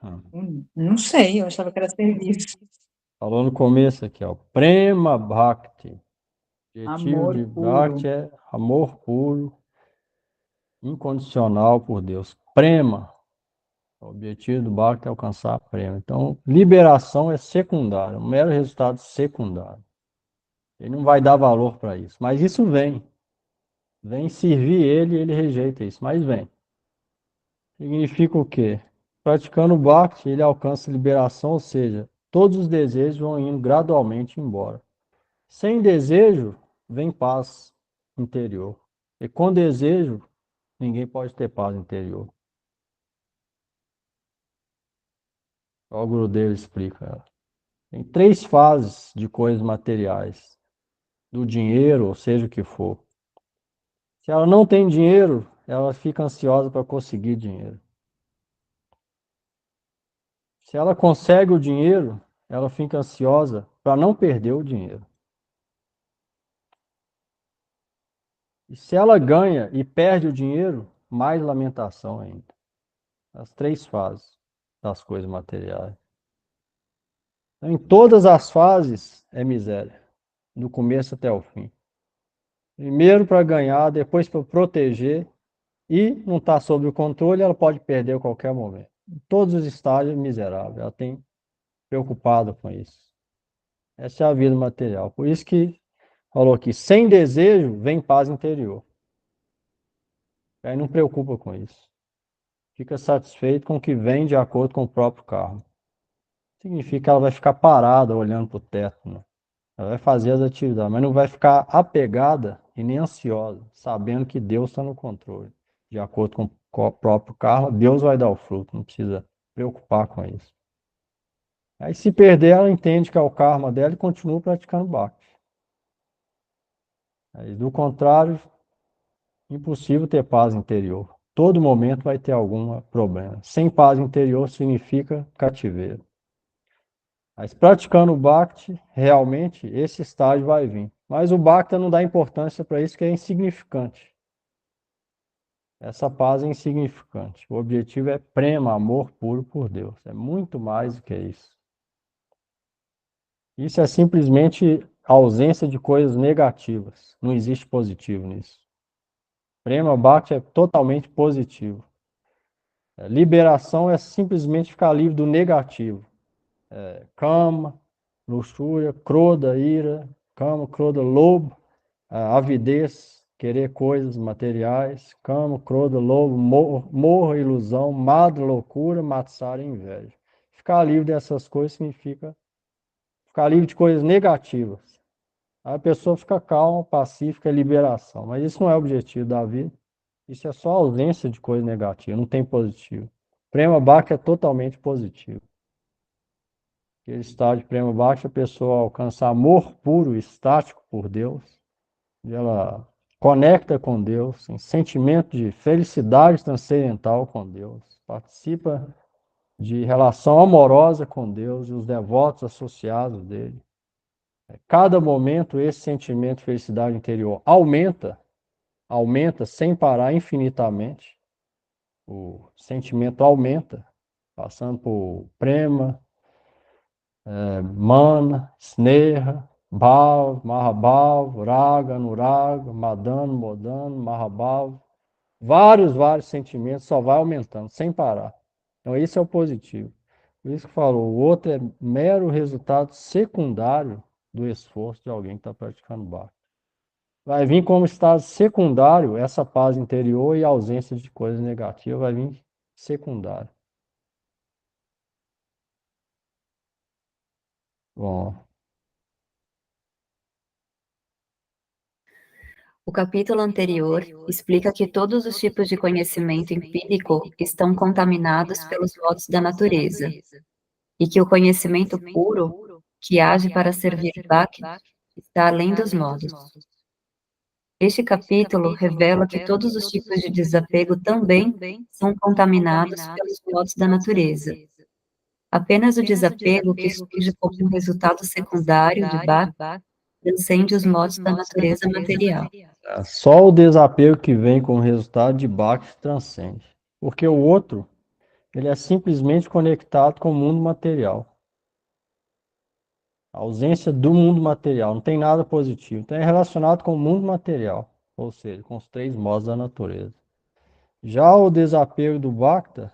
Ah, Não sei, eu achava que era serviço. falou no começo aqui, ó. Prema Bhakti. O objetivo Amor de puro. Bhakti é amor puro, incondicional por Deus. Prema. O objetivo do Bhakti é alcançar a prema. Então, liberação é secundário, um mero resultado secundário. Ele não vai dar valor para isso. Mas isso vem. Vem servir ele e ele rejeita isso. Mas vem. Significa o quê? Praticando o Bhakti, ele alcança liberação, ou seja, todos os desejos vão indo gradualmente embora. Sem desejo, vem paz interior. E com desejo, ninguém pode ter paz interior. O Gurudev explica. Tem três fases de coisas materiais. Do dinheiro, ou seja o que for. Se ela não tem dinheiro, ela fica ansiosa para conseguir dinheiro. Se ela consegue o dinheiro, ela fica ansiosa para não perder o dinheiro. E se ela ganha e perde o dinheiro, mais lamentação ainda. As três fases das coisas materiais. Então, em todas as fases é miséria, do começo até o fim. Primeiro para ganhar, depois para proteger, e não está sob o controle, ela pode perder a qualquer momento. Em todos os estágios, miserável. Ela tem preocupado com isso. Essa é a vida material. Por isso que falou aqui, sem desejo vem paz interior. Aí não preocupa com isso. Fica satisfeito com o que vem de acordo com o próprio karma. Significa que ela vai ficar parada olhando para o teto, né? Ela vai fazer as atividades, mas não vai ficar apegada e nem ansiosa, sabendo que Deus está no controle. De acordo com o próprio karma, Deus vai dar o fruto, não precisa preocupar com isso. Aí, se perder, ela entende que é o karma dela e continua praticando bhakti. Aí, do contrário, impossível ter paz interior. Todo momento vai ter algum problema. Sem paz interior significa cativeiro. Mas praticando o Bhakti, realmente esse estágio vai vir. Mas o Bhakti não dá importância para isso, que é insignificante. Essa paz é insignificante. O objetivo é prema, amor puro por Deus. É muito mais do que isso. Isso é simplesmente ausência de coisas negativas. Não existe positivo nisso. Prema Bhakti é totalmente positivo. Liberação é simplesmente ficar livre do negativo. Kama, luxúria, croda, ira, kama, croda, lobo, avidez, querer coisas materiais, kama, croda, lobo, morro, ilusão, mada, loucura, matsara, inveja. Ficar livre dessas coisas significa ficar livre de coisas negativas. Aí a pessoa fica calma, pacífica, é liberação. Mas isso não é o objetivo da vida. Isso é só ausência de coisa negativa, não tem positivo. Prema Bhakti é totalmente positivo. Aquele estado de prema baixa, a pessoa alcança amor puro, estático por Deus, e ela conecta com Deus, em sentimento de felicidade transcendental com Deus, participa de relação amorosa com Deus e os devotos associados dele. Cada momento esse sentimento de felicidade interior aumenta sem parar infinitamente. O sentimento aumenta, passando por prema, mana, sneha, Bhav, Mahabhav, Raga, Anuraga, Madan, Modan, Mahabhav. Vários sentimentos, só vai aumentando, sem parar. Então, esse é o positivo. Por isso que falou, o outro é mero resultado secundário do esforço de alguém que está praticando Bhakti. Vai vir como estado secundário essa paz interior e ausência de coisas negativas, vai vir secundário. Bom, O capítulo anterior explica que todos os tipos de conhecimento empírico estão contaminados pelos votos da natureza, e que o conhecimento puro, que age para servir Bhakti, está além dos modos. Este capítulo revela que todos os tipos de desapego também são contaminados pelos votos da natureza. Apenas o desapego que surge como um resultado secundário de Bhakti transcende os modos da natureza material. só o desapego que vem como resultado de Bhakti transcende. Porque o outro, ele é simplesmente conectado com o mundo material. A ausência do mundo material, não tem nada positivo. Então é relacionado com o mundo material, ou seja, com os três modos da natureza. Já o desapego do Bhakta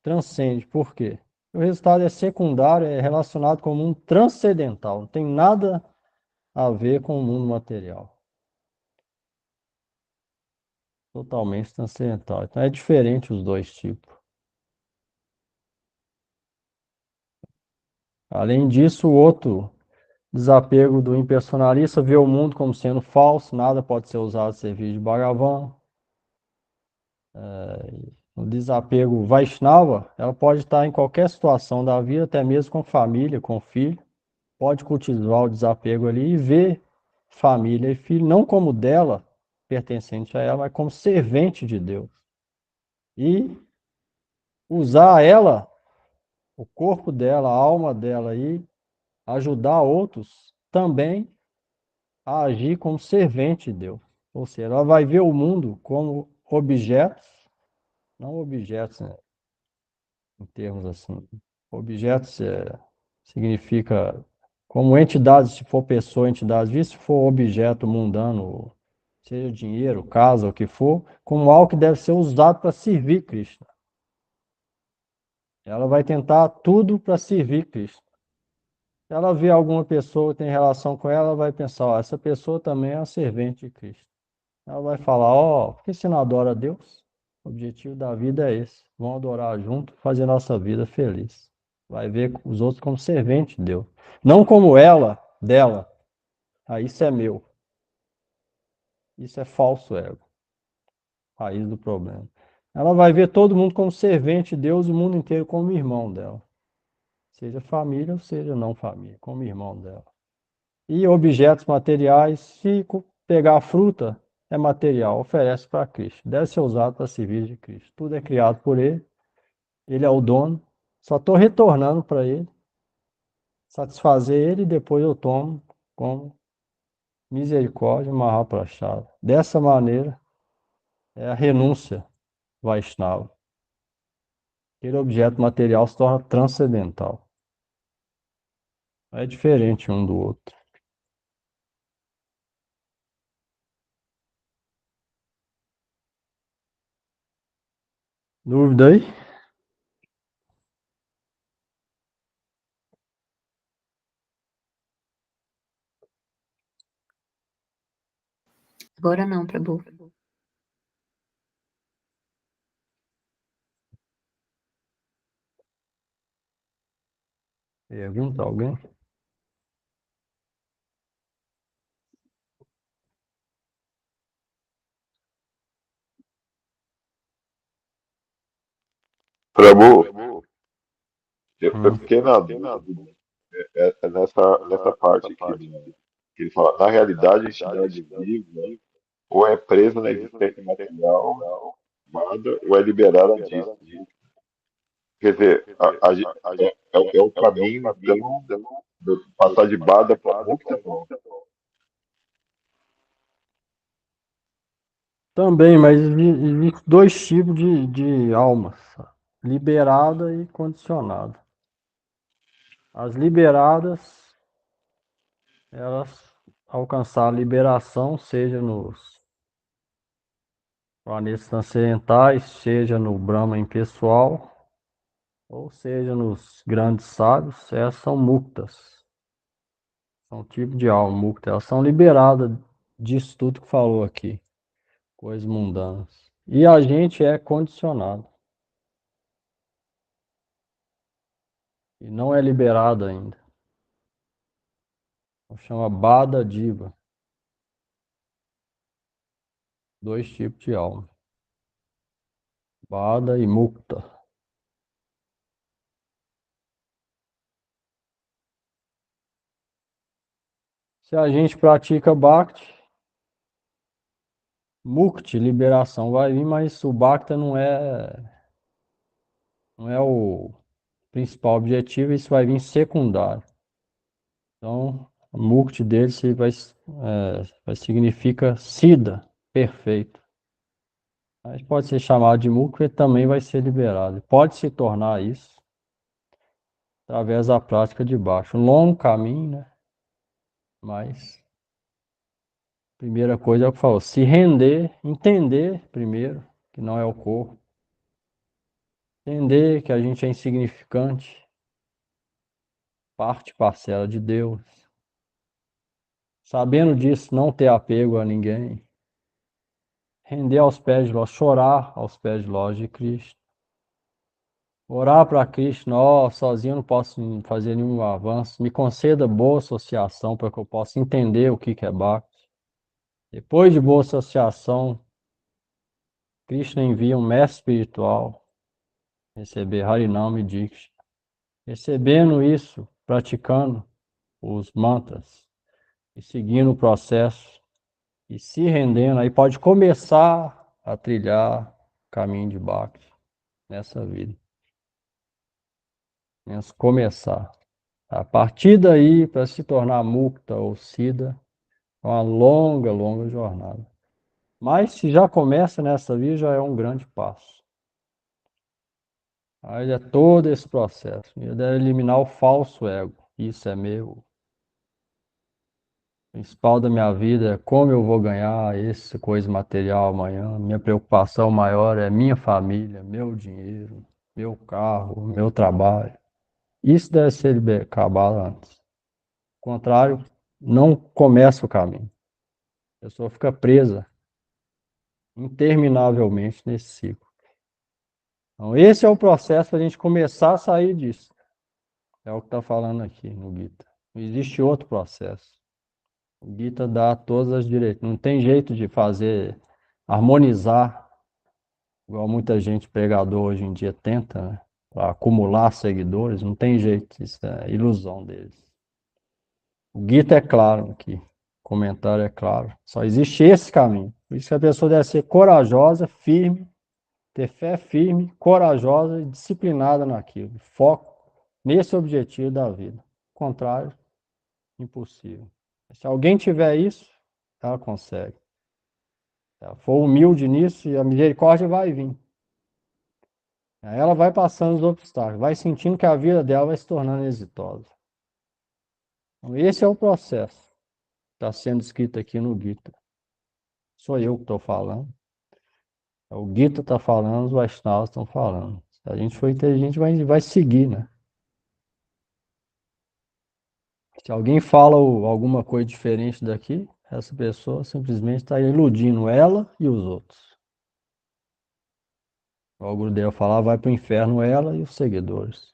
transcende, por quê? O resultado é secundário, é relacionado com o mundo transcendental, não tem nada a ver com o mundo material. Totalmente transcendental. Então é diferente os dois tipos. Além disso, o outro desapego do impersonalista vê o mundo como sendo falso, nada pode ser usado a serviço de Bhagavan. O desapego Vaishnava, ela pode estar em qualquer situação da vida, até mesmo com família, com filho. Pode cultivar o desapego ali e ver família e filho não como dela, pertencente a ela, mas como servente de Deus. E usar ela, o corpo dela, a alma dela e ajudar outros também a agir como servente de Deus. Ou seja, ela vai ver o mundo como objetos, não objetos, né, em termos assim. Objetos significa como entidades, se for pessoa, entidades, se for objeto mundano, seja dinheiro, casa, o que for, como algo que deve ser usado para servir Cristo. Ela vai tentar tudo para servir Cristo. Se ela vê alguma pessoa que tem relação com ela, ela vai pensar, ó, essa pessoa também é a servente de Cristo. Ela vai falar, ó, por que você não adora a Deus? O objetivo da vida é esse. Vamos adorar junto, fazer nossa vida feliz. Vai ver os outros como servente de Deus. Não como ela, dela. Ah, isso é meu. Isso é falso ego. Raiz do problema. Ela vai ver todo mundo como servente de Deus, o mundo inteiro como irmão dela. Seja família ou seja não família, como irmão dela. E objetos materiais, se pegar a fruta, é material, oferece para Cristo. Deve ser usado para servir de Cristo. Tudo é criado por Ele, Ele é o dono. Só estou retornando para Ele, satisfazer Ele e depois eu tomo como misericórdia Mahaprasada. Dessa maneira, é a renúncia Vaishnava. Aquele objeto material se torna transcendental. É diferente um do outro. Dúvida aí? Agora não, Prabhu. Pergunta alguém? Prabhu, eu Hum. fiquei na dúvida nessa parte aqui, que ele fala, na realidade a entidade viva ou é presa na existência material, amada, ou é liberada disso. Quer dizer, é o caminho, então, do passar de Bada para Mukta, não. Também, mas existem dois tipos de almas, liberada e condicionada. As liberadas, elas alcançar a liberação, seja nos planetas transcendentais, seja no Brahma impessoal, ou seja nos grandes sábios, essas são muktas. São um tipo de alma mukta. Elas são liberadas disso tudo que falou aqui, coisas mundanas. E a gente é condicionado. E não é liberado ainda. Chama Bada Diva. Dois tipos de alma. Bada e Mukta. Se a gente pratica Bhakti, Mukti, liberação vai vir, mas o Bhakti não é o principal objetivo, isso vai vir secundário. Então, o Mukti dele vai significa Siddha, perfeito. Mas pode ser chamado de Mukti e também vai ser liberado. Pode se tornar isso através da prática de baixo. Um longo caminho, né? Mas primeira coisa é o que falou, se render, entender primeiro que não é o corpo, entender que a gente é insignificante, parte parcela de Deus. Sabendo disso, não ter apego a ninguém, render aos pés de Ló, chorar aos pés de Ló de Cristo. Orar para Cristo, ó, sozinho eu não posso fazer nenhum avanço. Me conceda boa associação para que eu possa entender o que é Bhakti. Depois de boa associação, Krishna envia um mestre espiritual, receber Harinam e Diksha. Recebendo isso, praticando os mantras e seguindo o processo e se rendendo, aí pode começar a trilhar o caminho de Bhakti nessa vida. Mas começar. A partir daí, para se tornar mukta ou siddha, é uma longa, longa jornada. Mas se já começa nessa vida, já é um grande passo. Aí é todo esse processo. Ele deve eliminar o falso ego. Isso é meu. O principal da minha vida é como eu vou ganhar essa coisa material amanhã. Minha preocupação maior é minha família, meu dinheiro, meu carro, meu trabalho. Isso deve ser acabado antes. Ao contrário, não começa o caminho. A pessoa fica presa interminavelmente nesse ciclo. Então, esse é o processo para a gente começar a sair disso. É o que está falando aqui no Gita. Não existe outro processo. O Gita dá todas as direitos. Não tem jeito de fazer, harmonizar, igual muita gente pregador hoje em dia tenta, né? Para acumular seguidores. Não tem jeito. Isso é ilusão deles. O Gita é claro aqui. O comentário é claro. Só existe esse caminho. Por isso que a pessoa deve ser corajosa, firme, ter fé firme, corajosa e disciplinada naquilo. Foco nesse objetivo da vida. O contrário, impossível. Se alguém tiver isso, ela consegue. Se ela for humilde nisso, a misericórdia vai vir. Aí ela vai passando os obstáculos, vai sentindo que a vida dela vai se tornando exitosa. Então, esse é o processo que está sendo escrito aqui no Gita. Sou eu que estou falando. O Gita está falando, os Vaishnavas estão falando. Se a gente for inteligente, vai seguir, né? Se alguém fala alguma coisa diferente daqui, essa pessoa simplesmente está iludindo ela e os outros. O Gurudeva falar, vai para o inferno ela e os seguidores.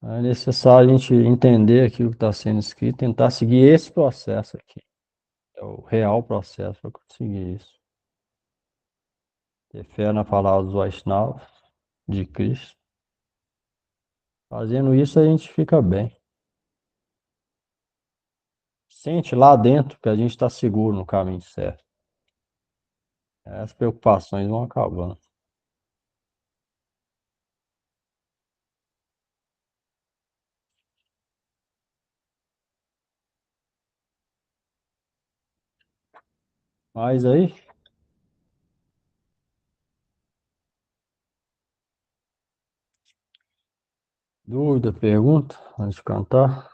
É necessário a gente entender aquilo que está sendo escrito, tentar seguir esse processo aqui. É o real processo para conseguir isso. Ter fé na palavra dos Vaishnavas, de Cristo. Fazendo isso, a gente fica bem. Sente lá dentro que a gente está seguro no caminho certo. As preocupações vão acabando. Mas aí, Dúvida, pergunta, antes de cantar?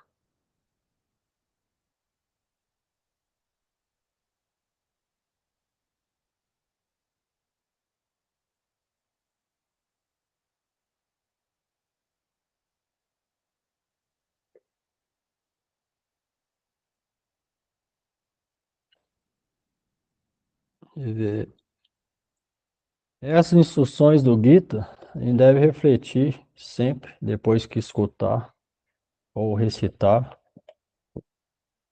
Essas instruções do Gita, a gente deve refletir sempre, depois que escutar ou recitar,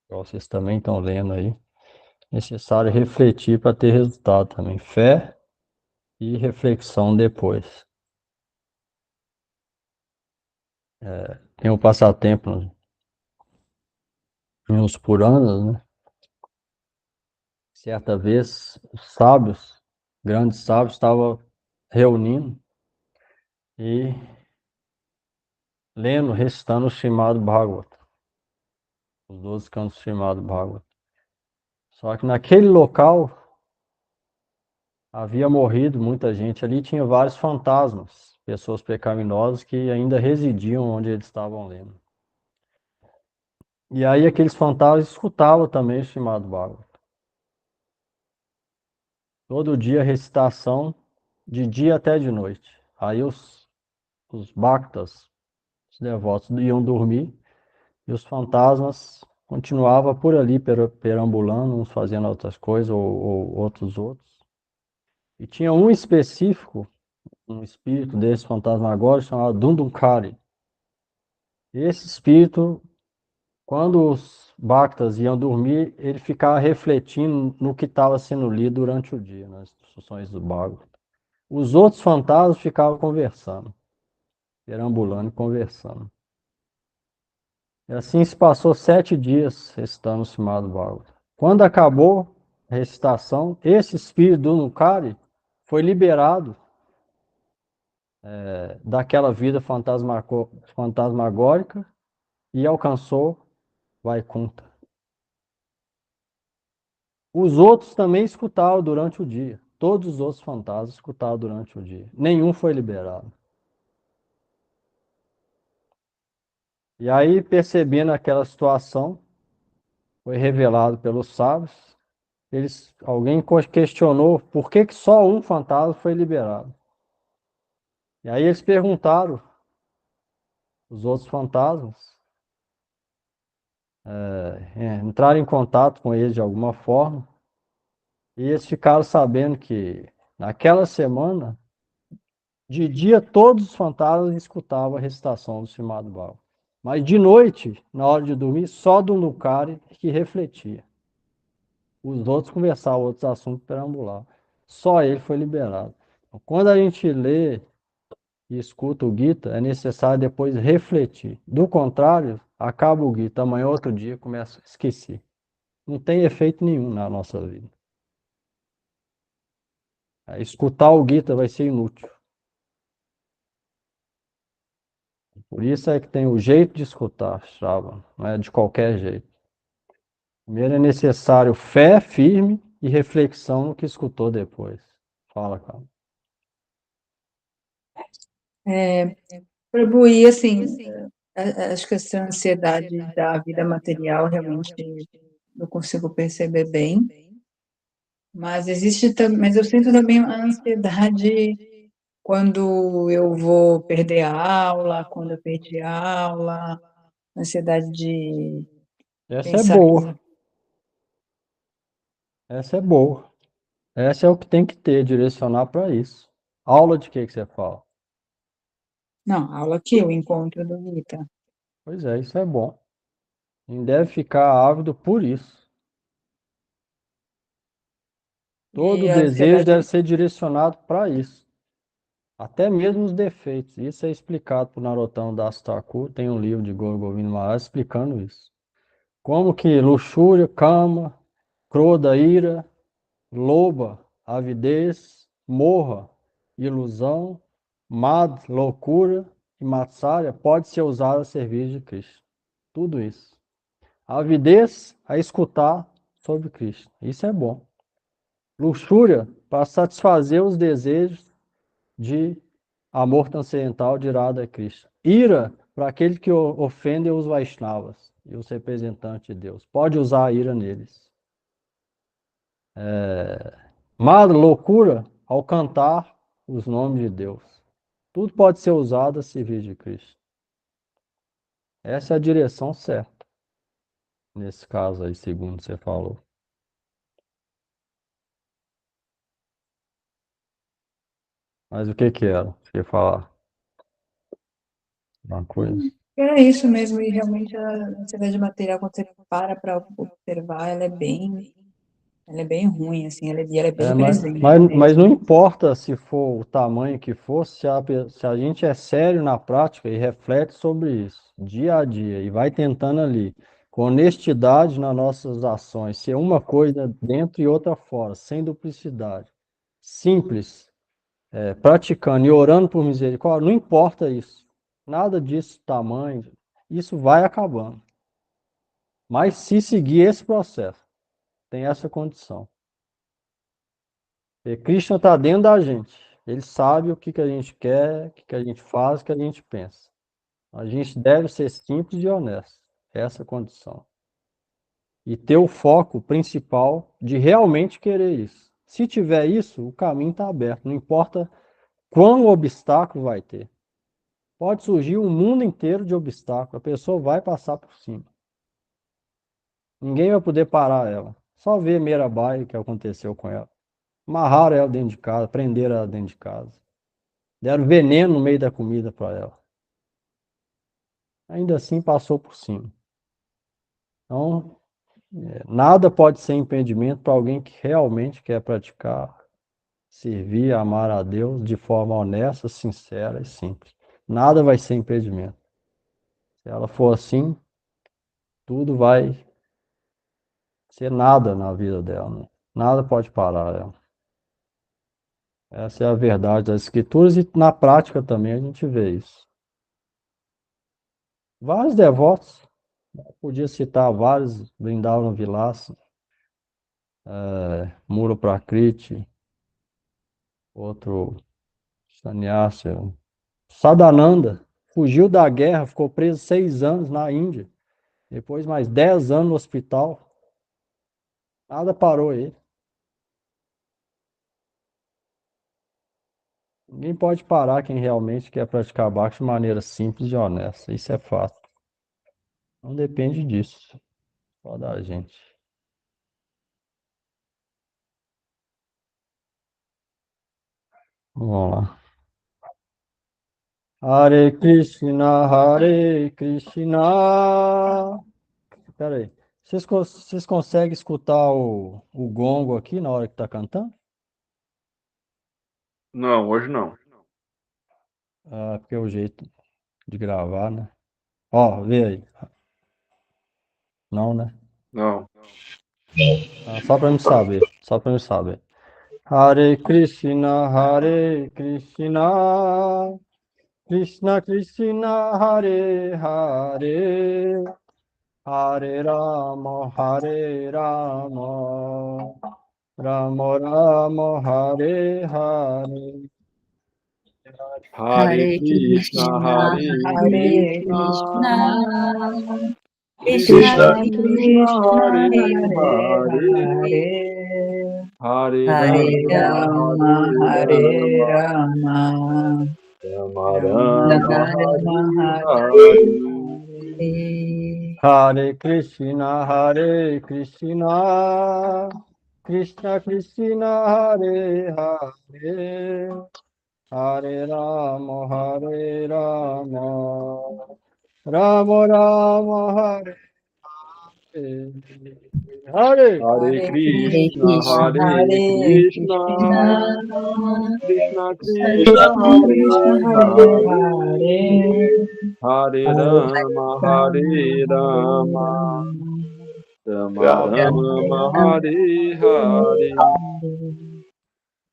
igual vocês também estão lendo aí. Necessário refletir para ter resultado também. Fé e reflexão depois. Tem um passatempo uns por anos, né? Certa vez, os sábios, grandes sábios, estavam reunindo e lendo, recitando o Srimad Bhagavatam, os 12 cantos do Srimad Bhagavatam. Só que naquele local havia morrido muita gente ali, tinha vários fantasmas, pessoas pecaminosas que ainda residiam onde eles estavam lendo. E aí aqueles fantasmas escutavam também o Srimad Bhagavatam. Todo dia recitação, de dia até de noite. Aí os bhaktas, os devotos, iam dormir e os fantasmas continuavam por ali perambulando, uns fazendo outras coisas ou outros. E tinha um específico, um espírito desse fantasmagórico chamado Dundunkari. Esse espírito, quando os bhaktas iam dormir, ele ficava refletindo no que estava sendo lido durante o dia, nas instruções do Bhagavad. Os outros fantasmas ficavam conversando, perambulando e conversando. E assim se passou 7 dias recitando o Srimad Bhagavatam. Quando acabou a recitação, esse espírito do Nukari foi liberado daquela vida fantasmagórica e alcançou Vaikunta. Os outros também escutavam durante o dia. Todos os outros fantasmas escutavam durante o dia. Nenhum foi liberado. E aí, percebendo aquela situação, foi revelado pelos sábios. Alguém questionou por que só um fantasma foi liberado. E aí eles perguntaram, os outros fantasmas, entraram em contato com eles de alguma forma, e eles ficaram sabendo que naquela semana, de dia, todos os fantasmas escutavam a recitação do Srimad Bhagavatam. Mas de noite, na hora de dormir, só do Nukari que refletia. Os outros conversavam outros assuntos perambulavam. Só ele foi liberado. Então, quando a gente lê e escuta o Gita, é necessário depois refletir. Do contrário, acaba o Gita, amanhã outro dia começa a esquecer. Não tem efeito nenhum na nossa vida. Escutar o Gita vai ser inútil. Por isso é que tem o jeito de escutar, Shravan, não é de qualquer jeito. Primeiro é necessário fé firme e reflexão no que escutou depois. Fala, cara. Prabhu, e assim, acho que essa ansiedade da vida material realmente não consigo perceber bem, mas mas eu sinto também a ansiedade quando eu vou perder a aula, quando eu perdi a aula, ansiedade de Essa é pensar boa. que... Essa é boa. Essa é o que tem que ter, direcionar para isso. Aula de que você fala? Não, a aula aqui, o encontro do Gita. Pois é, isso é bom. A gente deve ficar ávido por isso. Todo E a desejo deve ansiedade... ser direcionado para isso. Até mesmo os defeitos. Isso é explicado por Narottama Das Thakur. Tem um livro de Guru Govinda Maharaj explicando isso. Como que luxúria, cama, croda, ira, loba, avidez, morra, ilusão, mad, loucura e matsarya pode ser usado a serviço de Krishna. Tudo isso. A avidez a escutar sobre Krishna. Isso é bom. Luxúria para satisfazer os desejos de amor transcendental de Radha Krishna. Ira para aquele que ofende os Vaishnavas e os representantes de Deus. Pode usar a ira neles. Mas loucura ao cantar os nomes de Deus. Tudo pode ser usado a serviço de Cristo. Essa é a direção certa. Nesse caso aí, segundo você falou. Mas o que que era? Você quer falar uma coisa? Era isso mesmo, e realmente a ansiedade material, quando você para observar, ela é bem ruim, assim, ela é bem presente. Mas não importa se for o tamanho que for, se a gente é sério na prática e reflete sobre isso, dia a dia, e vai tentando ali, com honestidade nas nossas ações, ser uma coisa dentro e outra fora, sem duplicidade, simples, praticando e orando por misericórdia, não importa isso, nada disso, tamanho, isso vai acabando. Mas se seguir esse processo, tem essa condição. E Krishna está dentro da gente. Ele sabe o que que a gente quer, o que que a gente faz, o que a gente pensa. A gente deve ser simples e honesto. Essa é a condição. E ter o foco principal de realmente querer isso. Se tiver isso, o caminho está aberto. Não importa quão obstáculo vai ter. Pode surgir um mundo inteiro de obstáculos. A pessoa vai passar por cima. Ninguém vai poder parar ela. Só ver Mirabai, o que aconteceu com ela. Amarraram ela dentro de casa, prenderam ela dentro de casa. Deram veneno no meio da comida para ela. Ainda assim passou por cima. Então, nada pode ser impedimento para alguém que realmente quer praticar, servir, amar a Deus de forma honesta, sincera e simples. Nada vai ser impedimento. Se ela for assim, tudo vai ser nada na vida dela, né? Nada pode parar ela. Essa é a verdade das Escrituras e na prática também a gente vê isso. Vários devotos, podia citar vários, Vrindavan Vilasa, Muro Prakriti, outro sannyasi, Sadananda, fugiu da guerra, ficou preso 6 anos na Índia, depois mais 10 anos no hospital, nada parou ele. Ninguém pode parar quem realmente quer praticar bhakti de maneira simples e honesta, isso é fato. Não depende disso, só da gente. Vamos lá. Hare Krishna, Hare Krishna. Pera aí. Vocês conseguem escutar o gongo aqui na hora que tá cantando? Não, hoje não. Ah, porque é o jeito de gravar, né? Ó, vê aí. Não, né? Não. Ah, só pra mim saber. Só pra mim saber. Hare Krishna, Hare Krishna. Krishna Krishna, Hare Hare. Hare Rama, Hare Rama. Rama Rama, Hare Hare. Hare Hare Krishna, Krishna, Hare Hare Krishna, Krishna, Krishna Krishna Krishna, Krishna, Krishna, Hare Hare Hare, Hare, Hare Hare Hare Hare Rama, Rama, Rama, Hare Hare Rama, Rama, Rama Rama Rama, Rama Rama, Hare Hare Hare. Hare. Hare. Hare Krishna, Hare Krishna, Krishna Krishna, Hare Hare, Hare Rama, Hare Rama, Rama Rama, Hare Hare. Hare Hare Hare Krishna, Krishna, Krishna, Hare Hare Krishna, Krishna, Krishna, Krishna Hare Krishna, Krishna Hare Hare Hare, Hare, Hare, Hare Hare Rama, Rama, Hare Hare Rama, Rama, Rama Rama, Rama, Rama Hare Hare Hare. Hare.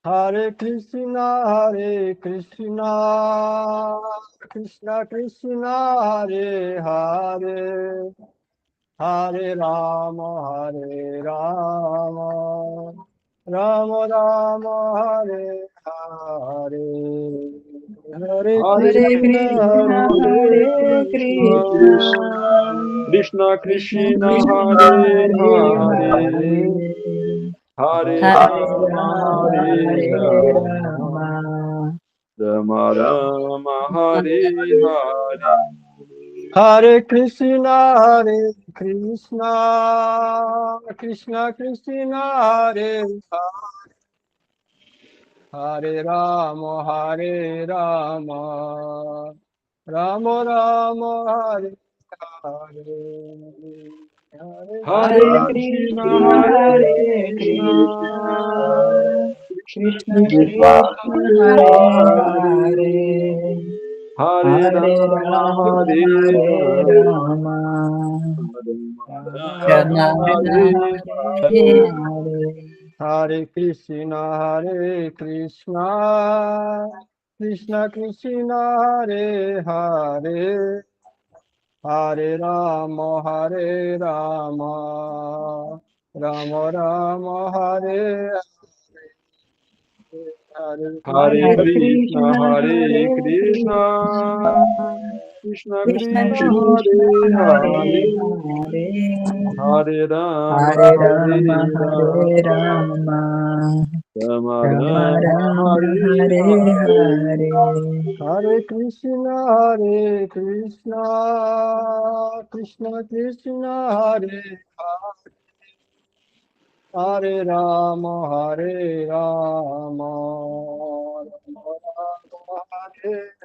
Hare Krishna, Hare Krishna, Krishna Krishna, Hare Hare, Hare Rama, Hare Rama, Rama Rama, Hare Hare. Hare Hare Krishna, Hare Krishna, Krishna Krishna, Krishna Hare Hare Hare, Hare Hare Rama, Rama, Hare Hare Rama, Rama, Rama Rama, Hare Hare. Hare Krishna, Hare Krishna, Krishna Krishna, Hare Hare, Hare Rama, Hare Rama, Rama Rama, Hare Hare, Hare Hare Krishna, Krishna, Hare Hare Krishna, Krishna, Krishna Krishna Krishna, Krishna, Hare Hare Hare, Hare Hare Rama, Rama, Hare Hare Rama, Rama, Rama Rama Rama, Rama, Hare Hare Hare. Hare. Hare Krishna, Hare Krishna, Krishna Krishna, Hare Hare, Hare Rama, Hare Rama, Rama Rama, Hare Hare, Hare Hare Krishna, Krishna, Hare Hare Krishna, Krishna, Krishna Krishna Krishna, Krishna, Hare Hare Hare, Hare, Hare Rama, Hare Hare Rama, Hare Rama, Rama, Rama Rama Rama, Rama, Hare Hare Hare. Hare. Hare Krishna, Hare Krishna, Krishna Krishna, Hare Hare, Hare Rama, Hare Rama, Rama Rama, Hare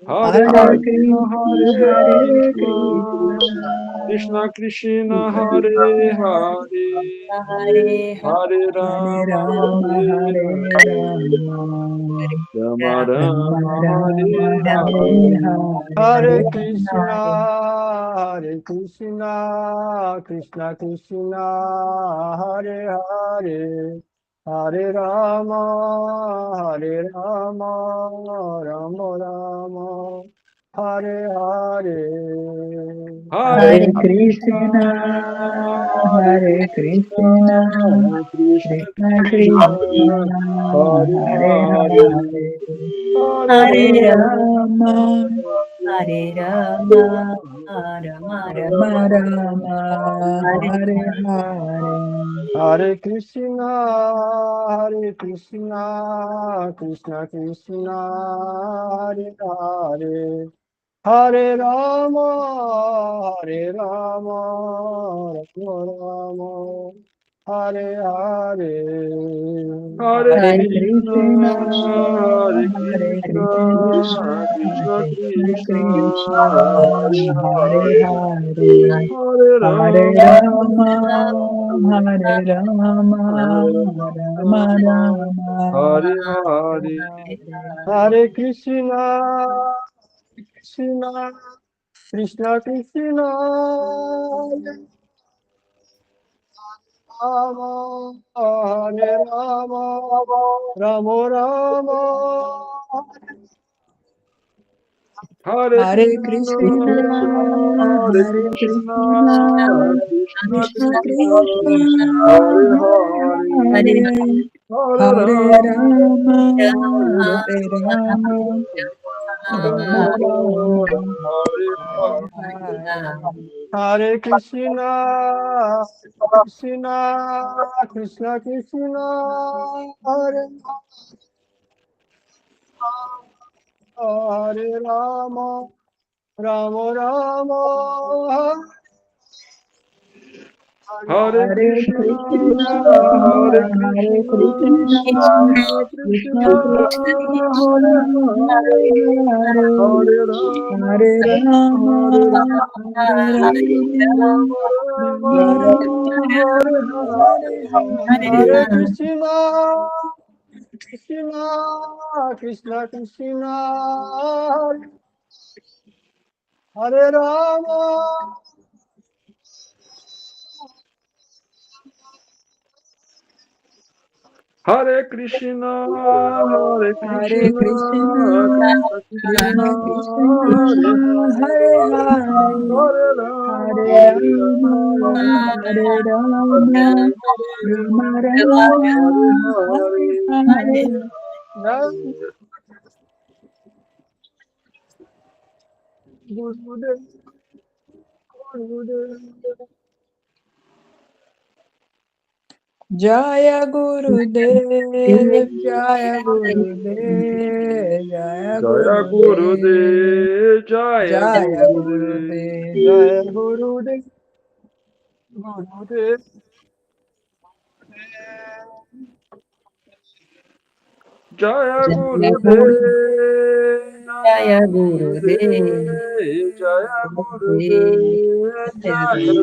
Hare Hare Krishna, Krishna, Hare Hare Krishna, Krishna, Krishna Krishna, Krishna Hare Krishna, Hare, Hare Hare Hare Rama, Rama, Hare Hare Rama, Rama, Rama Rama Rama, Hare Rama, Hare Hare. Hare Hare, Krishna, Hare Krishna, Krishna Krishna, Hare Hare, Hare Rama, Hare Rama, Rama Rama, Hare Hare. Hare Hare Krishna, Krishna, Hare Hare Krishna, Krishna, Krishna Krishna Krishna, Krishna, Hare Hare Hare, Hare, Hare Hare Hare Rama, Rama, Hare Rama, Rama Rama Rama, Rama, Hare Hare Hare. Hare Krishna, Hare Krishna, Krishna Krishna, Hare Hare, Hare Rama, Hare Rama, Rama Rama, Hare Hare. Hare Hare Krishna, Krishna, Hare Hare Krishna, Krishna, Krishna Krishna Krishna, Krishna, Hare Hare Hare, Hare, Hare Hare Rama, Rama, Hare Rama, Hare Rama Rama, Rama, Hare Hare Hare, Hare. Hare Krishna, Krishna, Krishna Krishna, Hare Rama, Hare Rama, Rama Rama, Hare Hare Krishna, Krishna, Hare Hare Krishna, Krishna, Krishna Krishna Krishna, Krishna, Hare Hare Hare, Hare, Hare Hare Rama, Rama, Hare Rama, Rama Rama Rama, Hare Hare Hare. Hare. Hare Krishna, Krishna, Krishna Krishna, Hare Hare Rama, Rama Rama, Hare Hare Krishna, Krishna, Hare Hare Krishna, Krishna, Krishna Krishna Krishna, Krishna, Hare Hare Hare, Hare, Hare Rama, Hare Rama, Hare Rama, Hare Rama, Rama Rama Rama, Rama, Hare Hare Hare. Hare Hare. Krishna, Krishna, Krishna Krishna, Hare Rama, Hare Krishna, Hare Hare Krishna, Krishna, Krishna Krishna, Krishna Krishna, Hare Hare Hare, Hare, Hare Rama, Hare Hare Rama, Hare Rama, Rama, Hare Rama Hare, Rama, Hare Hare Hare, Hare, Jaya Gurudev, Jaya Gurudev, Jaya Jaya Gurudev, Gurudev, Jaya Jaya Gurudev, Gurudev. Jai Gurudev, Gurudev, Jaya Jaya Gurudev, Jaya Jaya Gurudev, Gurudev, Jaya Gurudev, Gurudev, Jaya Gurudev.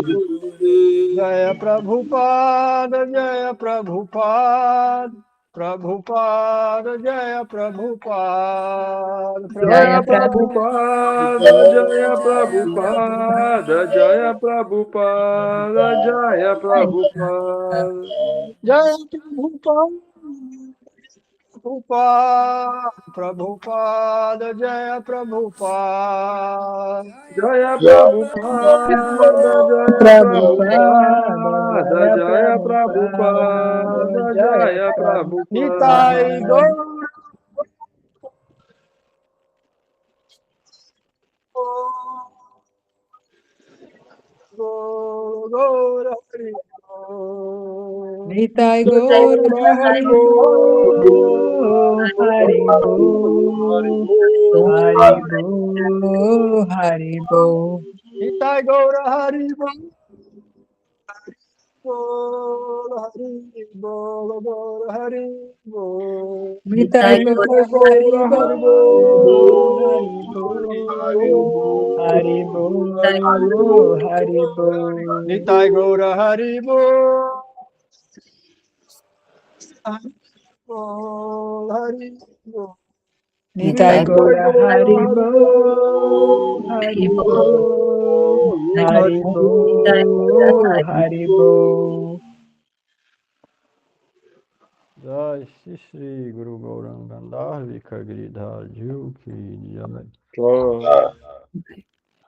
Gurudev. Jaya Prabhupada, Jaya Prabhupada, Prabhupada, Jaya Prabhupada, Jaya Jaya Prabhupada, Jaya Jaya Prabhupada, Jaya Prabhupada, Prabhupada, Jaya Prabhupada. Jaya Prabhupada, Prabhupada, Prabhupada, Jaya Prabhupada. Jaya Prabhupada, Prabhupada, Jaya Prabhupada, Jaya Jaya Prabhupada, Prabhupada, Jaya Jaya Nitai Prabhupada. Gaur, Gaur, Gaur, Hari Gaur. Nitai Jaya Gaur Hari Bo, Hari Bo, Hari Bo, Hari Bo. Nitai Gaur, Hari Bol, Hari Bol, Gaur, Hari Bol. Nitai Gaur Jai Hari Gaura Bo, Haribo, Hari Bo, Hari Bo, Hari Bo. Nitai Gaur, Hari Bol, Hari Bol, Hari Bol. Nitai Gaur Hari Bo, Hari Haribo, Bo, Hari Bo, Hari Bo. Jai Shri Shri Guru Gauranga Dharvika Giridhar Ji की जय।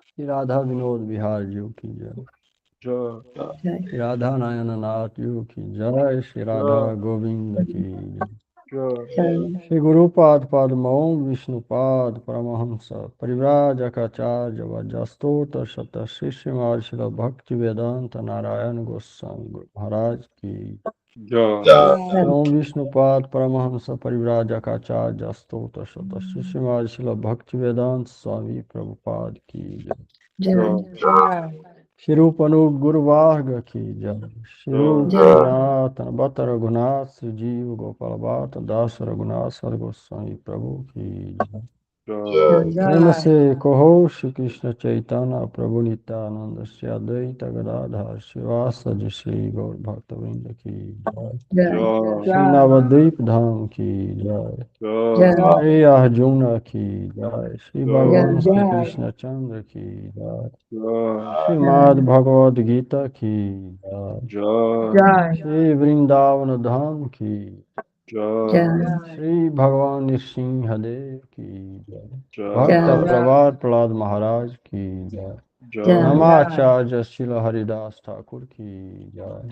श्री राधा विनोद विहार जी की जय। श्री राधा नारायण नाथ जी की जय। श्री राधा गोविंद की जय। श्री गुरुपाद पद्मों विष्णुपाद परमहंस परिव्राजकाचार्य वज्रस्तोत्र शत शिष्यमार श्रील भक्ति वेदांत नारायण गोस्वामी गुरु महाराज की ओम विष्णुपाद परमहंस परिव्राजकाचार्य स्तोत्र शत शिष्यमार श्रील भक्ति वेदांत स्वामी प्रभुपाद की जय। श्री रूप अनूप गुरुवार्ग की जय। श्री रूप सनातन बत रघुनाथ श्री जीव गोपाल बात दास रघुनाथ सर गोस्वामी प्रभु की जय। प्रेम से कहो श्री कृष्ण चैतन्य प्रभु नित्यानंद श्री अद्वैत गदाधर शिवासज श्री गौर भक्तवृंद की जय। श्री नवद्वीप धाम की जय। श्री अर्जुन की जय। श्री भगवान श्री कृष्ण चंद्र की जय। श्रीमद् भगवद गीता की जय। श्री वृंदावन धाम की श्री भगवान नृसिंहदेव की जय। भक्त प्रभात प्रहलाद महाराज की जय। नमाचार्य श्रील हरिदास ठाकुर की जय।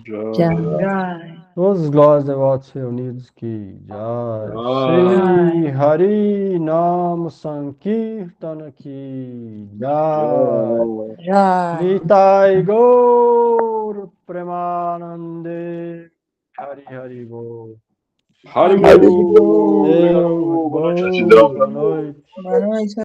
Those glorious devotees who needs की जय। श्री हरि नाम संकीर्तन की जय। निताय गौर प्रेमानंदे हरि हरि बोल। Haribo. देव Boa noite, बोल। gratidão. Boa noite। Boa noite.